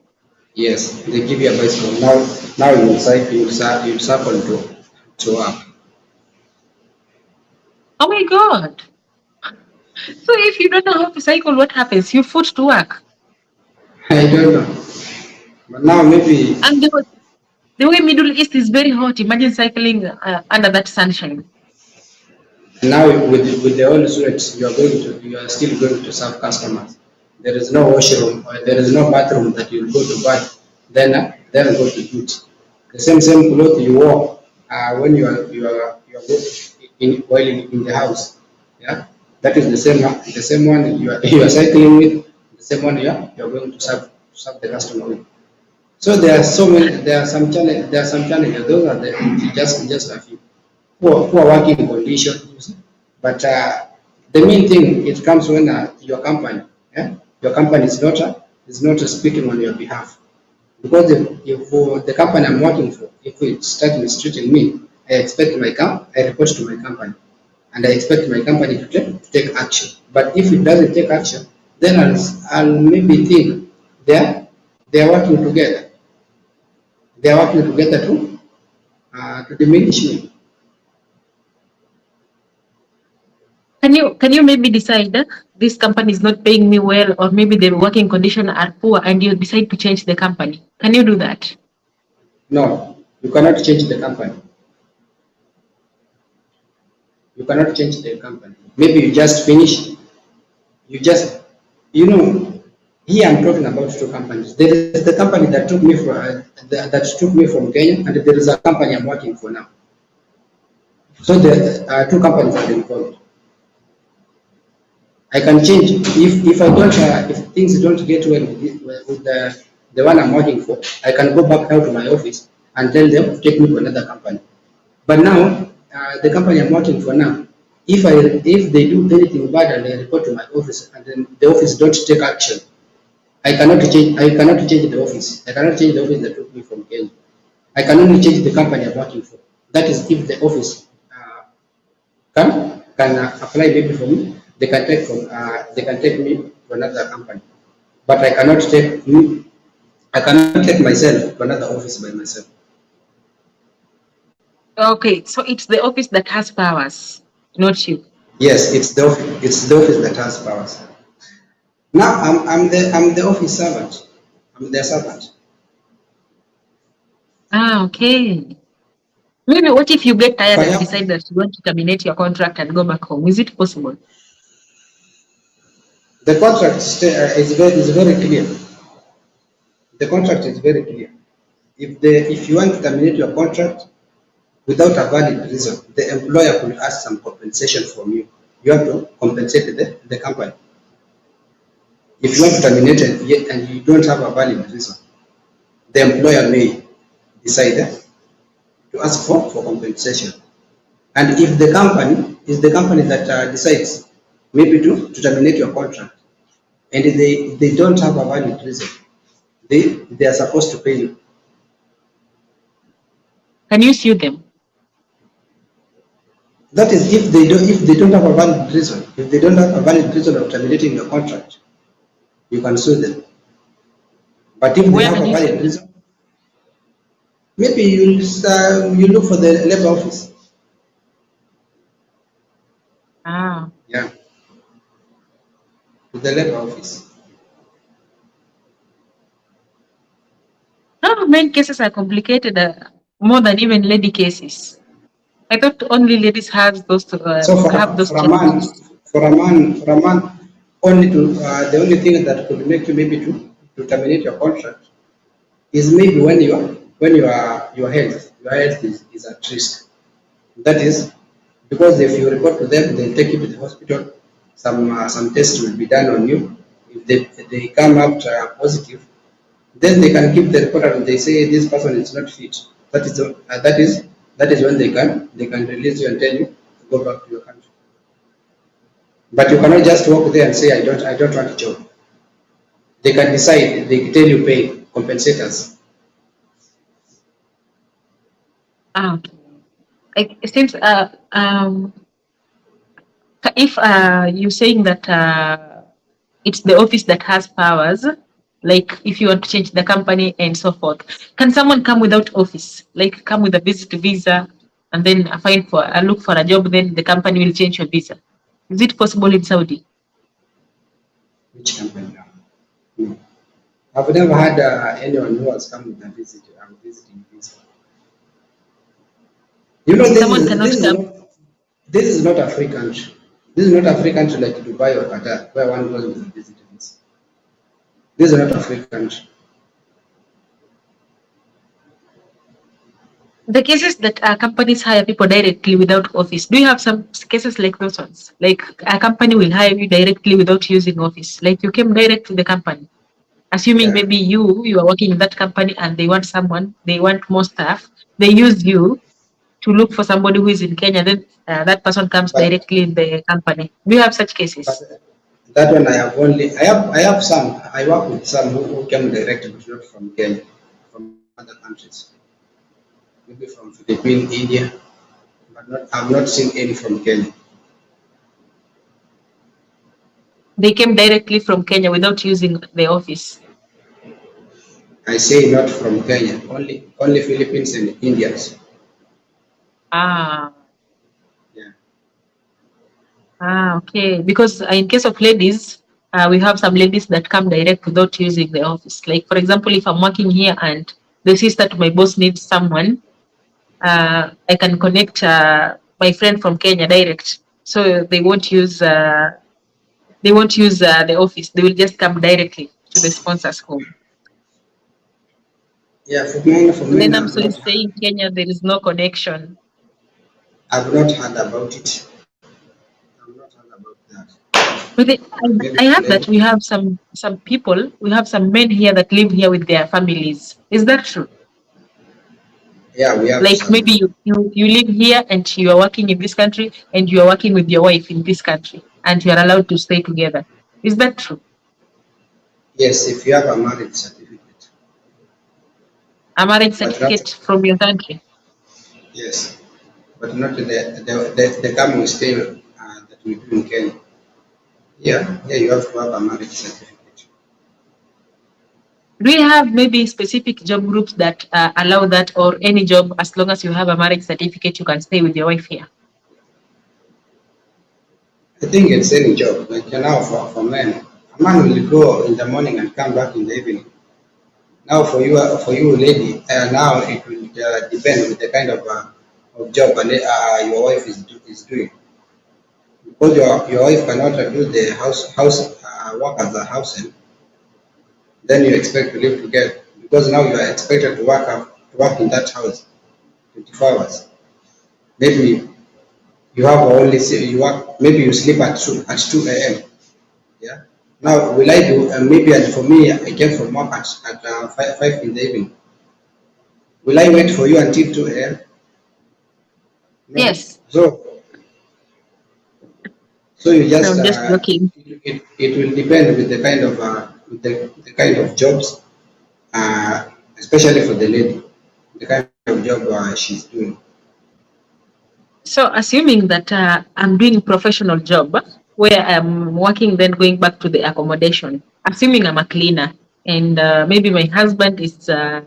Yes, they give you a bicycle. Now you cycle to work. Oh my God. So if you don't know how to cycle, what happens? You foot to work. I don't know, but now maybe And the way Middle East is very hot, imagine cycling under that sunshine. now with the oil sweat, you are still going to serve customers. There is no washroom or there is no bathroom that you'll go to bath, then go to eat. The same cloth you wore when you are while in the house. Yeah, that is the same one you are cycling with, the same one you are going to serve the customer with. So there are some challenges. Those are just a few poor working conditions. You see. But the main thing it comes when your company is not speaking on your behalf. Because if the company I'm working for, if it start mistreating me, I report to my company, and I expect my company to take action. But if it doesn't take action, then I'll maybe think they're they're working together. They're working together to diminish me. Can you maybe decide this company is not paying me well, or maybe the working conditions are poor, and you decide to change the company? Can you do that? No, you cannot change the company. You cannot change the company. Maybe you just finish. You just, you know, here I'm talking about two companies. There is the company that took me from Kenya, and there is a company I'm working for now. So the two companies are involved. I can change if I don't if things don't get well with the one I'm working for. I can go back out to my office and tell them to take me to another company. But now the company I'm working for now, if they do anything bad and they report to my office and then the office don't take action, I cannot change the office. I cannot change the office that took me from Kenya. I can only change the company I'm working for. That is if the office can apply maybe for me. They can take me to another company, but I cannot take myself to another office by myself. Okay, so it's the office that has powers, not you. Yes, it's the office that has powers. Now I'm the office servant. I'm their servant. Okay. Maybe what if you get If tired I and have decide that you want to terminate your contract and go back home? Is it possible? the contract is very clear. The contract is very clear. If you want to terminate your contract without a valid reason, the employer could ask some compensation from you. You have to compensate the company. If you want to terminate it yet and you don't have a valid reason, the employer may decide to ask for compensation. And if the company is the company that decides maybe to terminate your contract and they don't have a valid reason, they are supposed to pay you. Can you sue them? That is if they don't have a valid reason. If they don't have a valid reason of terminating your contract, you can sue them. But if they Where have can a you sue valid them? reason, maybe you look for the labor office. Ah. Yeah, to the labor office. Oh, men cases are complicated more than even lady cases. I thought only ladies So for have those for a man, challenges. for a man, the only thing that could make you maybe to terminate your contract is maybe when your health is at risk. That is because if you report to them, they'll take you to the hospital. Some tests will be done on you. If they come out positive, then they can keep the report and they say this person is not fit. That is when they can release you and tell you to go back to your country. But you cannot just walk there and say I don't want a job. They can decide. They tell you pay compensate us. Ah, okay. It seems if you're saying that it's the office that has powers, like if you want to change the company and so forth, can someone come without office, like come with a visit visa, and then look for a job, then the company will change your visa? Is it possible in Saudi? Which company now? No. I've never had anyone who has come with a visiting visa. You know, this Someone is cannot this is come. not this is not a free country. This is not a free country like Dubai or Qatar, where one goes with a visiting visa. This is not a free country. The cases that companies hire people directly without office, do you have some cases like those ones? Like a company will hire you directly without using office, like you came direct to the company. Assuming Yeah. maybe you are working in that company and they want more staff, they use you to look for somebody who is in Kenya, then that person comes But directly in the company. Do you have such but cases? that one I have some. I work with some who came direct, but not from Kenya, from other countries, maybe from Philippines, India, but I've not seen any from Kenya. They came directly from Kenya without using the office. I say not from Kenya, only Philippines and Indians. Ah, Yeah. Okay. Because in case of ladies, we have some ladies that come direct without using the office. Like, for example, if I'm working here and the sister to my boss needs someone, I can connect my friend from Kenya direct. So they won't use the office. They will just come directly to the sponsor's home. Yeah, for men, Then I'm sorry saying Kenya there is no connection. I've not heard about it. I've not heard about that. But Maybe I heard that we have some people, we have some men here that live here with their families. Is that true? yeah, we have Like maybe some. you live here and you are working in this country and you are working with your wife in this country and you are allowed to stay together. Is that true? Yes, if you have a marriage certificate, A marriage but not certificate from your country. yes, but not the coming stay that we do in Kenya. Yeah, you have to have a marriage certificate. Do you have maybe specific job groups that allow that, or any job as long as you have a marriage certificate, you can stay with your wife here? I think it's any job. Like now for men, a man will go in the morning and come back in the evening. Now for you lady, now it will depend with the kind of job your wife is doing. Because your wife cannot do the house work as a house help, then you expect to live together. Because now you are expected to work in that house 24 hours. Maybe you have only you work. Maybe you sleep at 2 a.m. Yeah. Now will I do? Maybe for me, I came from work at 5 in the evening. Will I wait for you until 2 a.m.? No. Yes. So you No, just I'm just joking. it will depend with the kind of the kind of jobs, especially for the lady, the kind of job she's doing. So assuming that I'm doing professional job where I'm working, then going back to the accommodation. Assuming I'm a cleaner and maybe my husband is a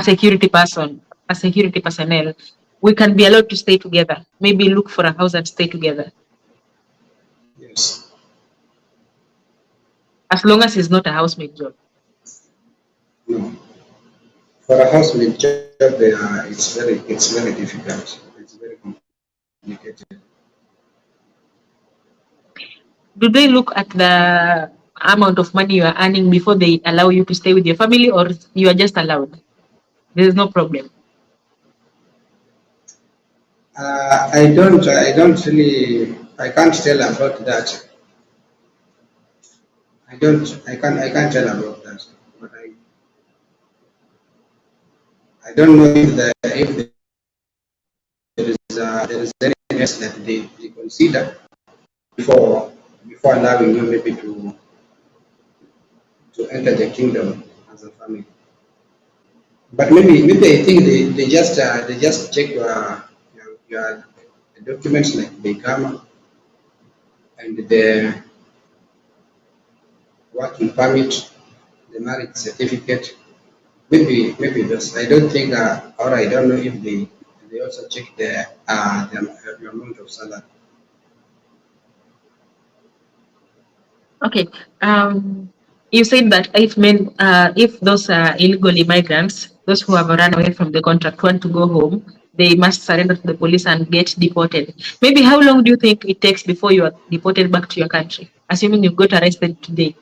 security person, a security personnel, we can be allowed to stay together. Maybe look for a house and stay together, Yes. as long as it's not a housemaid job. No. For a housemaid job, it's very difficult. It's very complicated. Do they look at the amount of money you are earning before they allow you to stay with your family, or you are just allowed? There is no problem. I don't really, I can't tell about that. I can't tell about that. But I don't know if there is any else that they consider before before allowing you maybe to enter the kingdom as a family. But maybe I think they just check your documents like the ICAMA and the working permit, the marriage certificate. Maybe this. I don't think or I don't know if they also check the amount of salary. Okay. You said that if those illegal immigrants, those who have run away from the contract, want to go home, they must surrender to the police and get deported. Maybe how long do you think it takes before you are deported back to your country? Assuming you got arrested today.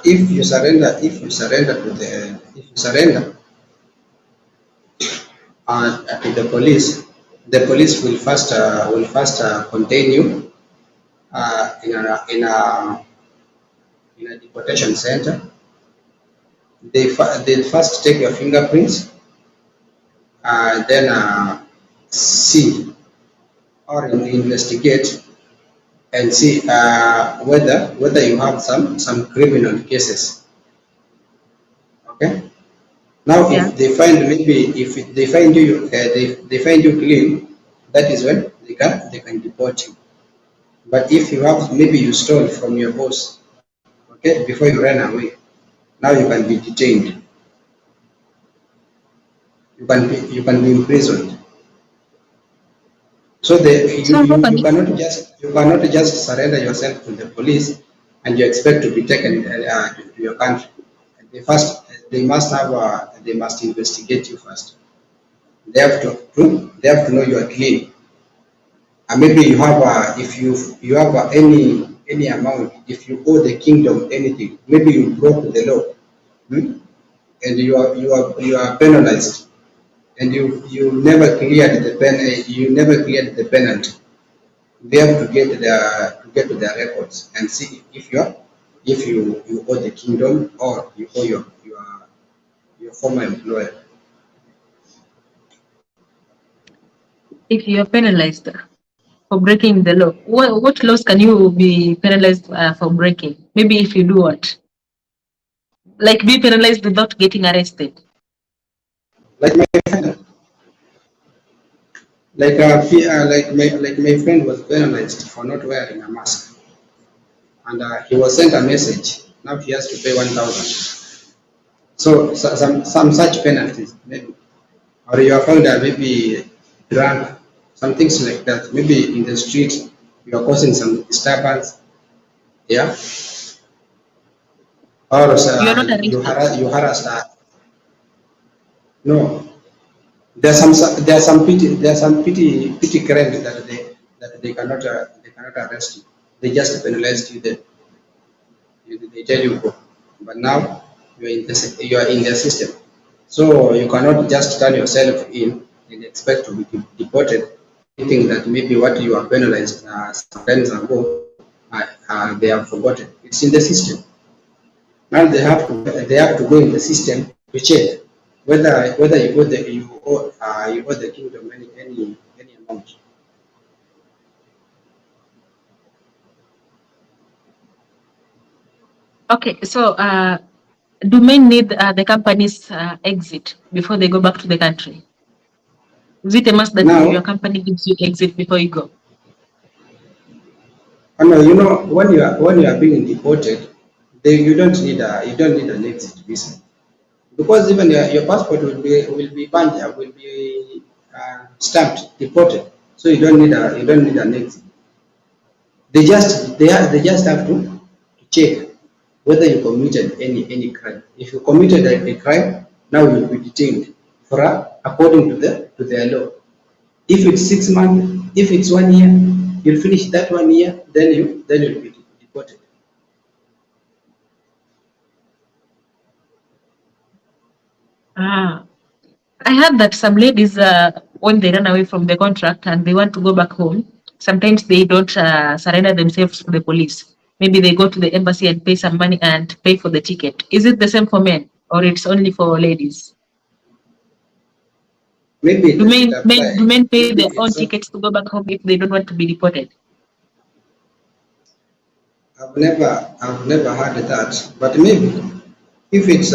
If you surrender to the police will first contain you in a deportation center. They first take your fingerprints, then see or investigate and see whether you have some criminal cases. Okay. Now, Yeah. if they find maybe if they find you they find you clean, that is when they can deport you. But if you have maybe you stole from your boss, okay, before you ran away, now you can be detained. You can be imprisoned. So So how can you cannot just surrender yourself to the police and you expect to be taken to your country. They must have they must investigate you first. They have to know you are clean. And maybe you have if you have any amount, if you owe the kingdom anything, maybe you broke the law, and you are penalized, and you never cleared the penalty. They have to get to their records and see if you owe the kingdom or you owe your former employer. if you are penalized for breaking the law, what laws can you be penalized for breaking? Maybe if you do what? Like be penalized without getting arrested. Like my friend, like my friend was penalized for not wearing a mask, and he was sent a message. Now he has to pay 1,000. So some such penalties maybe, or you are found maybe drunk, some things like that. Maybe in the street you are causing some disturbance, yeah, or You are not arrested. you harass no. There are some petty crimes that they cannot arrest you. They just penalize you. They tell you go, but now you are in the system, so you cannot just turn yourself in and expect to be deported. Thinking that maybe what you are penalized some times ago, they have forgotten. It's in the system. Now they have to go in the system to check whether you owe the kingdom any amount. Okay, so do men need the company's exit before they go back to the country? Is it a must that your Now, company gives you exit before you go? I know when you are being deported, you don't need an exit visa, because even your passport will be banned, will be stamped deported. So you don't need an exit. They just have to check whether you committed any crime. If you committed a crime, now you will be detained for according to their law. If it's 6 months, if it's 1 year, you'll finish that 1 year, then you'll be deported. Ah, I heard that some ladies, when they run away from the contract and they want to go back home, sometimes they don't surrender themselves to the police. Maybe they go to the embassy and pay some money and pay for the ticket. Is it the same for men or it's only for ladies? Maybe Do it men applies. pay Maybe their own it's not. tickets to go back home if they don't want to be deported? I've never heard that, but maybe if it's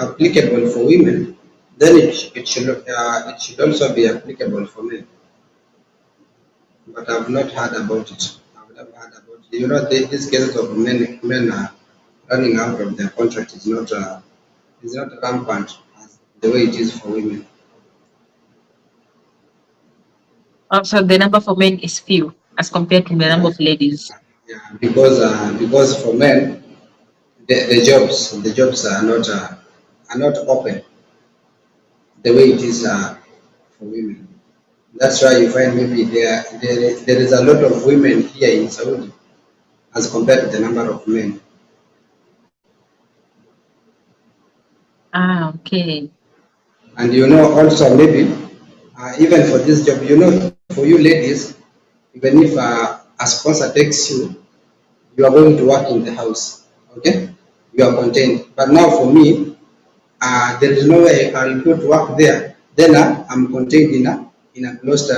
applicable for women, then it should also be applicable for men. But I've not heard about it. I've never heard about it. You know, these cases of men running out of their contract is not rampant as the way it is for women. Also, the number for men is few as compared to the number Yeah, of ladies. yeah. Because for men, the jobs are not open the way it is for women. That's why you find maybe there is a lot of women here in Saudi as compared to the number of men. Ah, okay. And you know also maybe even for this job, you know, for you ladies, even if a sponsor takes you, you are going to work in the house, okay? You are contained. But now for me, there is no way I can go to work there. Then I'm contained in a closed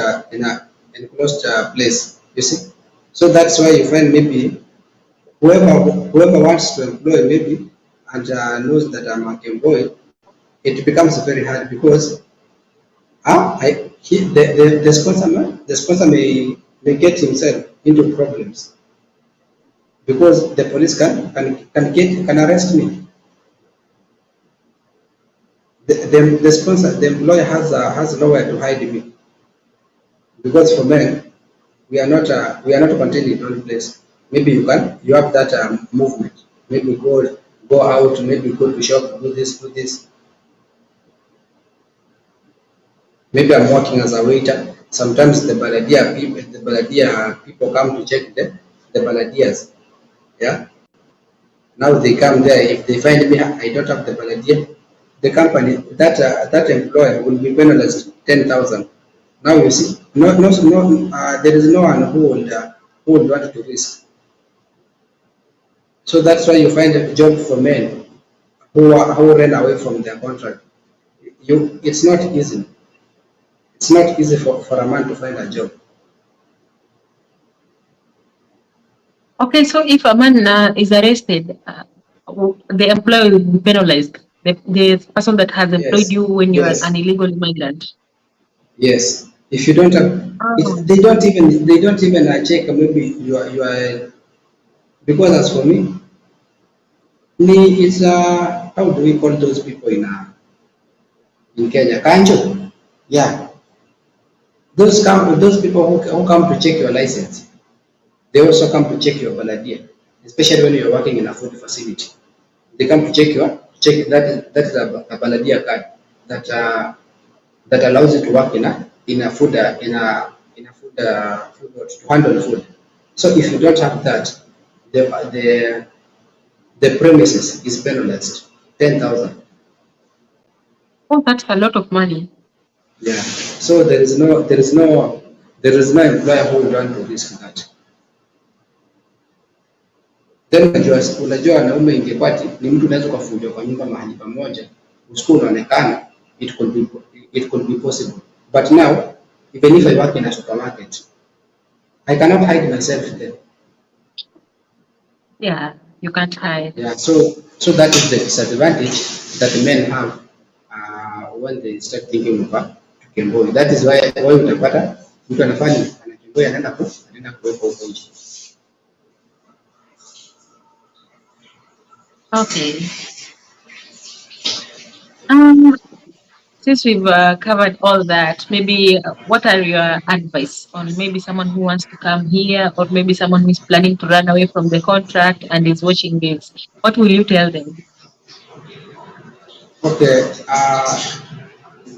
enclosed place. You see, so that's why you find maybe whoever wants to employ maybe and knows that I'm a kembois, it becomes very hard because the sponsor may get himself into problems because the police can arrest me. The sponsor, the employer has nowhere to hide me. Because for men, we are not contained in one place. Maybe you have that movement. Maybe go out, maybe go to shop, do this. Maybe I'm working as a waiter. Sometimes the baladia people come to check the baladias. Yeah. Now they come there. If they find me, I don't have the baladia. The company that employer will be penalized 10,000. Now you see, there is no one who would want to risk. So that's why you find a job for men who ran away from their contract. It's not easy. It's not easy for a man to find a job. Okay, so if a man is arrested, the employer will be penalized. The person that has employed Yes, you when you are an yes, illegal immigrant. yes. If you don't have, Oh, they don't even check maybe you are because as for me it's how do we call those people in Kenya? Kanjo. Yeah, those people who come to check your license. They also come to check your baladia, especially when you're working in a food facility. They come to check that is a baladia card that that allows you to work in a food food to handle food. So if you don't have that, the the the premises is penalized 10,000. oh, that's a lot of money. Yeah. So there is no employer who would want to risk that. Then unajua wanaume ingepati ni mtu unaweza kufungiwa kwa nyumba mahali pamoja, usiku unaonekana, it could be possible. But now, even if I work in a supermarket, I cannot hide myself there. Yeah, you can't hide. Yeah, so that is the disadvantage that men have when they start thinking of kemboi. That is why utapata mtu anafanya anakemboi anaenda kuweka huko nje. Okay. Um, since we've covered all that, maybe what are your advice on maybe someone who wants to come here, or maybe someone who is planning to run away from the contract and is watching this? What will you tell them? Okay,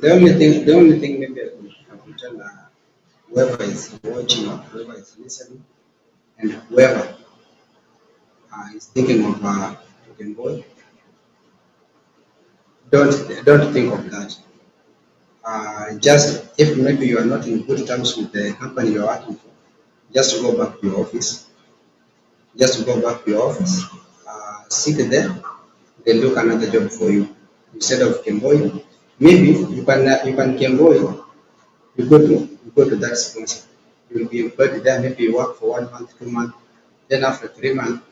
the only thing maybe I could tell whoever is watching or whoever is listening and whoever is thinking of kemboi, don't think of that. Just if maybe you are not in good terms with the company you are working for, just go back to your office. Just go back to your office, sit there, they look another job for you instead of kemboi. Maybe you can kemboi. You go to that sponsor. You will be employed there. Maybe you work for 1 month, 2 months. Then after 3 months,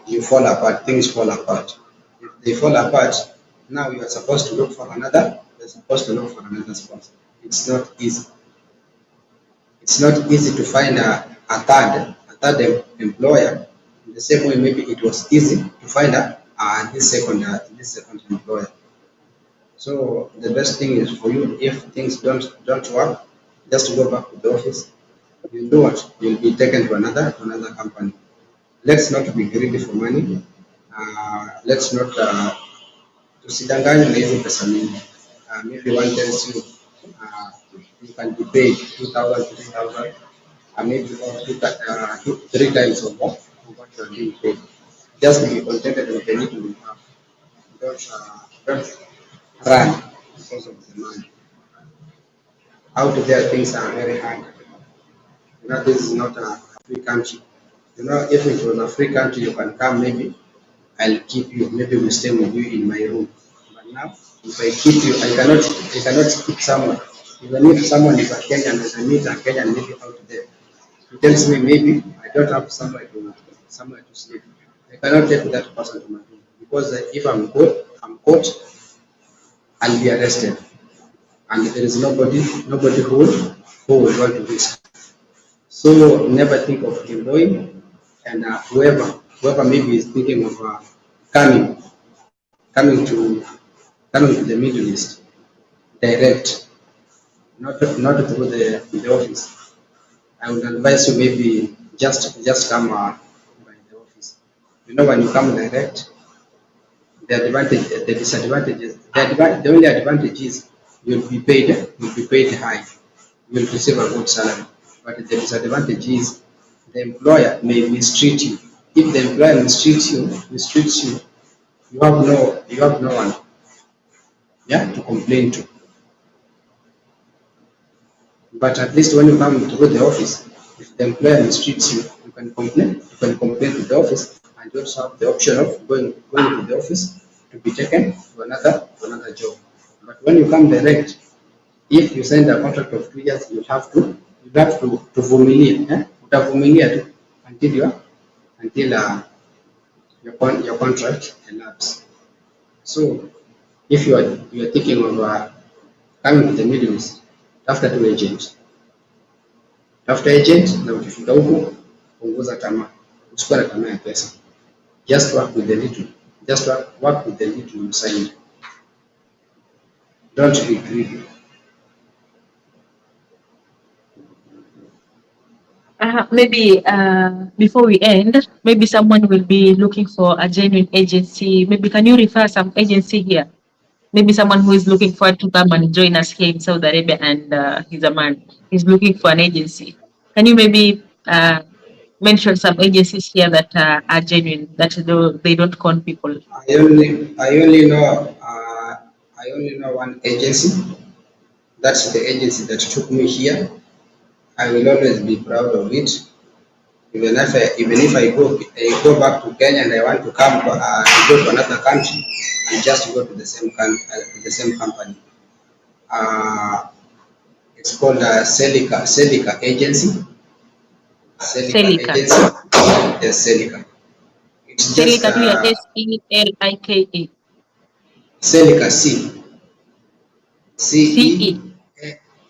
you fall apart. Things fall apart. If they fall apart, now you are supposed to look for another. You're supposed to look for another sponsor. It's not easy. It's not easy to find a third employer. In the same way, maybe it was easy to find this second employer. So the best thing is for you, if things don't work, just go back to the office. You do what? You'll be taken to another company. Let's not be greedy for money. Let's not tusidanganywe na hizo pesa mingi. Maybe one tells you you can be paid 2,000, 3,000, maybe or 3 times of what you are being paid. Just be contented with the little you have. Don't run because of the money. Out there, things are very hard. This is not a free country. If it was a free country, you can come, maybe I'll keep you, maybe we'll stay with you in my room. But now, if I keep you, I cannot keep someone. Even if someone is a Kenyan and I meet a Kenyan maybe out there, he tells me maybe I don't have somewhere to sleep. I cannot take that person to my room because if I'm caught, I'll be arrested, and there is nobody who will want to risk. So never think of going, and whoever maybe is thinking of coming coming to coming to the Middle East direct. not through the office. I would advise you maybe just come by the office. You know, when you come direct, the disadvantages, the only advantage is you'll be paid high, you'll receive a good salary. But the disadvantage is the employer may mistreat you. If the employer mistreats you, you have no one, yeah, to complain to. But at least when you come to the office, if the employer mistreats you, you can complain. You can complain to the office, and you also have the option of going to the office to be taken to another job. But when you come direct, if you send a contract of 2 years, you have to vumilia, utavumilia tu until your contract elapses. So if you are thinking of coming to the Middle East, tafuta tu agent. Tafuta agent na ukifika huko punguza tamaa. Usikuwa na tamaa ya pesa. Just work with the little. Work with the little you signed. Don't be greedy. Maybe before we end, maybe someone will be looking for a genuine agency. Maybe can you refer some agency here? Maybe someone who is looking forward to come and join us here in Saudi Arabia, and he's a man. He's looking for an agency. Can you maybe mention some agencies here that are genuine, that they don't con people? I only know one agency. That's the agency that took me here. I will always be proud of it. Even if I go back to Kenya and I want to come to go to another country, I just go to the same company. It's called Celica Agency. Celica. Yes, Celica. It's just Celica, Selika. Celica, CE.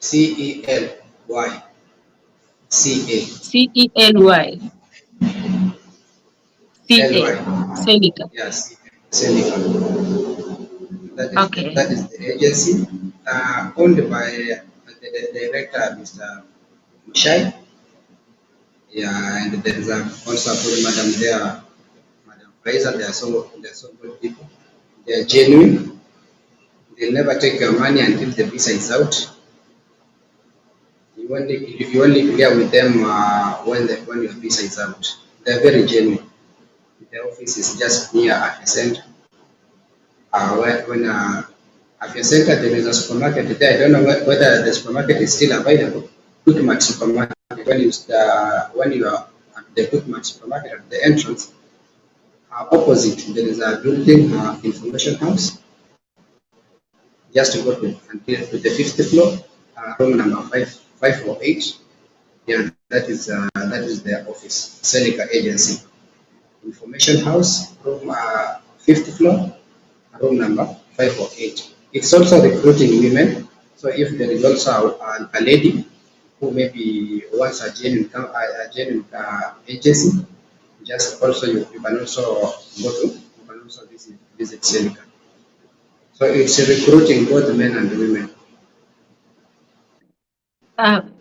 Cely. CELY. CA. Celica. Yes, Celica. Okay. That is the agency owned by the director, Mr. Mushai. Yeah, and there is also a good madam there, Madam Fraser. They are so good people. They are genuine. They'll never take your money until the visa is out. You only clear with them when your visa is out. They're very genuine. The office is just near Afya Center. When Afya Center, there is a supermarket there. I don't know whether the supermarket is still available. Quickmart supermarket. When you are at the Quickmart supermarket at the entrance, opposite there is a building, information house. Just to go to the 50th floor, room number 548. Yeah, that is their office, Celica Agency. Information house, room 50th floor, room number 548. It's also recruiting women. So if there is also a lady who maybe wants a genuine agency, just also you can also visit Celica. So it's recruiting both men and women.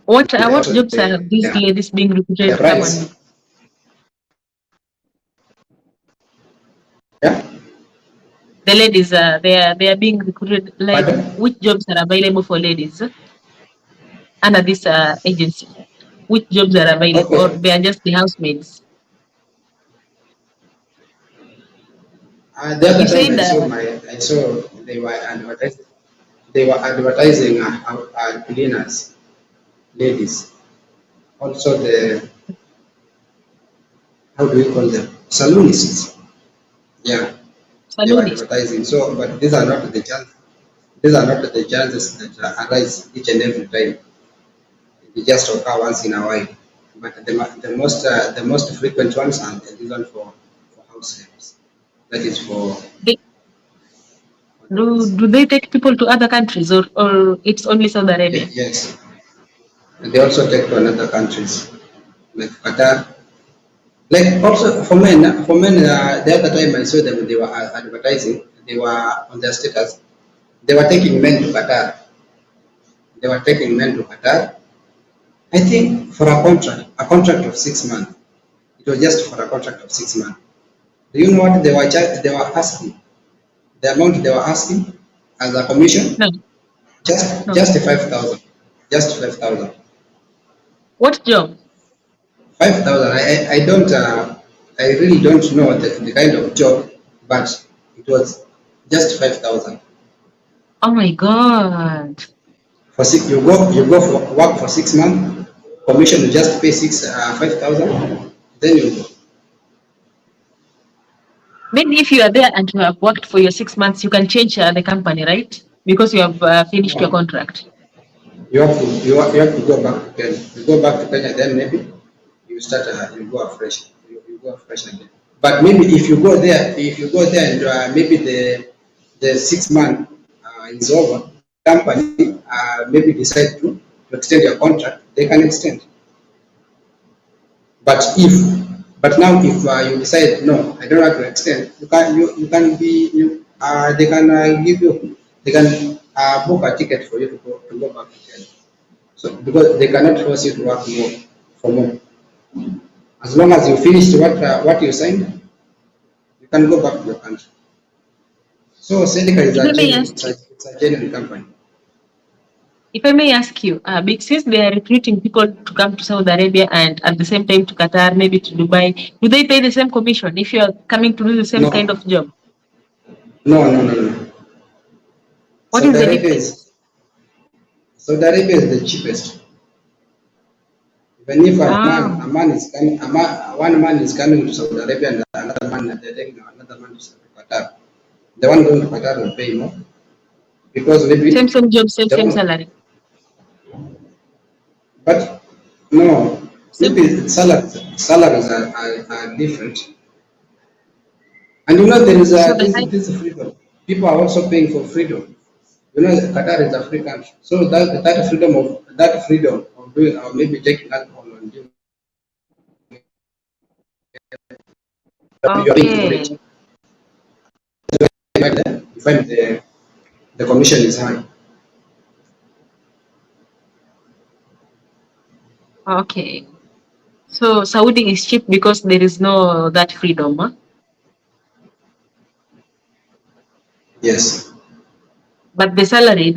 What jobs are these ladies being recruited to come and do? Yeah. The ladies, they are being recruited. Like, Pardon? which jobs are available for ladies under this agency? Which jobs are available, or they are just the housemaids? The other You time said I saw they were advertising cleaners, ladies. Also how do we call them? Saloonists. Yeah, they were saloonist. advertising. So, but these are not the chances. These are not the chances that arise each and every time. They just occur once in a while. But the most frequent ones are these one for house helps. That is for. Do they take people to other countries, or it's only Saudi Arabia? Yes. And they also take to another countries like Qatar. Like also for men, the other time I saw them, they were advertising. They were on their status. They were taking men to Qatar. they were taking men to Qatar. I think for a contract of 6 months, it was just for a contract of 6 months. Do you know what they were asking? The amount they were asking as a commission? No, no. Just 5,000. Just 5,000. What job? 5,000. I really don't know the kind of job, but it was just 5,000. Oh my God. For six, you go for work for 6 months, commission you just pay 5,000, then you go. Maybe if you are there and you have worked for your 6 months, you can change the company, right? Because you have finished your No, contract. you have to go back to Kenya. You go back to Kenya, then maybe you start you go afresh. You go afresh again. But maybe if you go there and maybe the 6 month is over, the company maybe decide to extend your contract, they can extend. But if but now if you decide no, I don't want to extend, you can be they can give you they can book a ticket for you to go back to Kenya. So because they cannot force you to work more for more. As long as you finished what you signed, you can go back to your country. So Seneca is If I may ask you, it's a genuine company. if I may ask you, since they are recruiting people to come to Saudi Arabia and at the same time to Qatar, maybe to Dubai, do they pay the same commission if you are coming to do the same kind No, of job? no. What is Saudi the Arabia difference? is Saudi Arabia is the cheapest. Even if Ah, a man is coming, one man is coming to Saudi Arabia and another man they're taking another man to Qatar. The one going to Qatar will pay more because maybe same job, the same one, salary. but no, Same. maybe salaries are different. And you know there is So the high. this freedom. People are also paying for freedom. You know Qatar is a free country, so that freedom of doing or maybe taking alcohol and doing you are paying for it. Okay. You find the commission is high. Okay. So Saudi is cheap because there is no that freedom, huh? Yes. But the salary,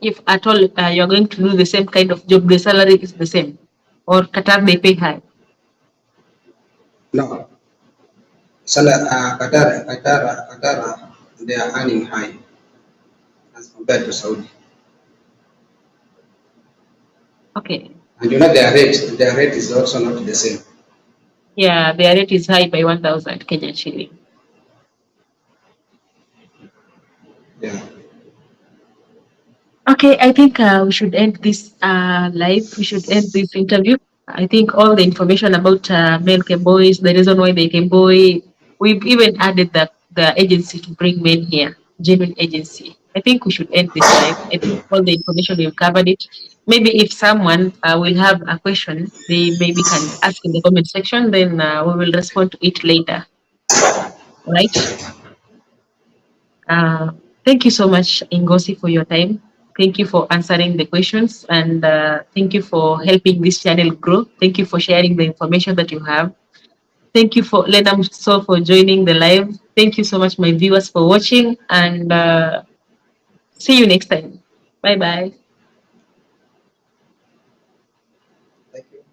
if at all you're going to do the same kind of job, the salary is the same. Or Qatar, they pay high. No. Qatar, they are earning high as compared to Saudi. Okay. And you know their rate is also not the same. Yeah, their rate is high by 1,000 Kenyan shilling. Yeah. Okay, I think we should end this live. We should end this interview. I think all the information about male kembois, the reason why they kemboi, we've even added the agency to bring men here, genuine agency. I think we should end this live. I think all the information we've covered it. Maybe if someone will have a question, they maybe can ask in the comment section. Then we will respond to it later. Right? Uh, Thank you so much, Ngozi, for your time. Thank you for answering the questions and thank you for helping this channel grow. Thank you for sharing the information that you have. Thank you for Lenam so for joining the live. Thank you so much, my viewers, for watching and see you next time. Bye bye. Thank you.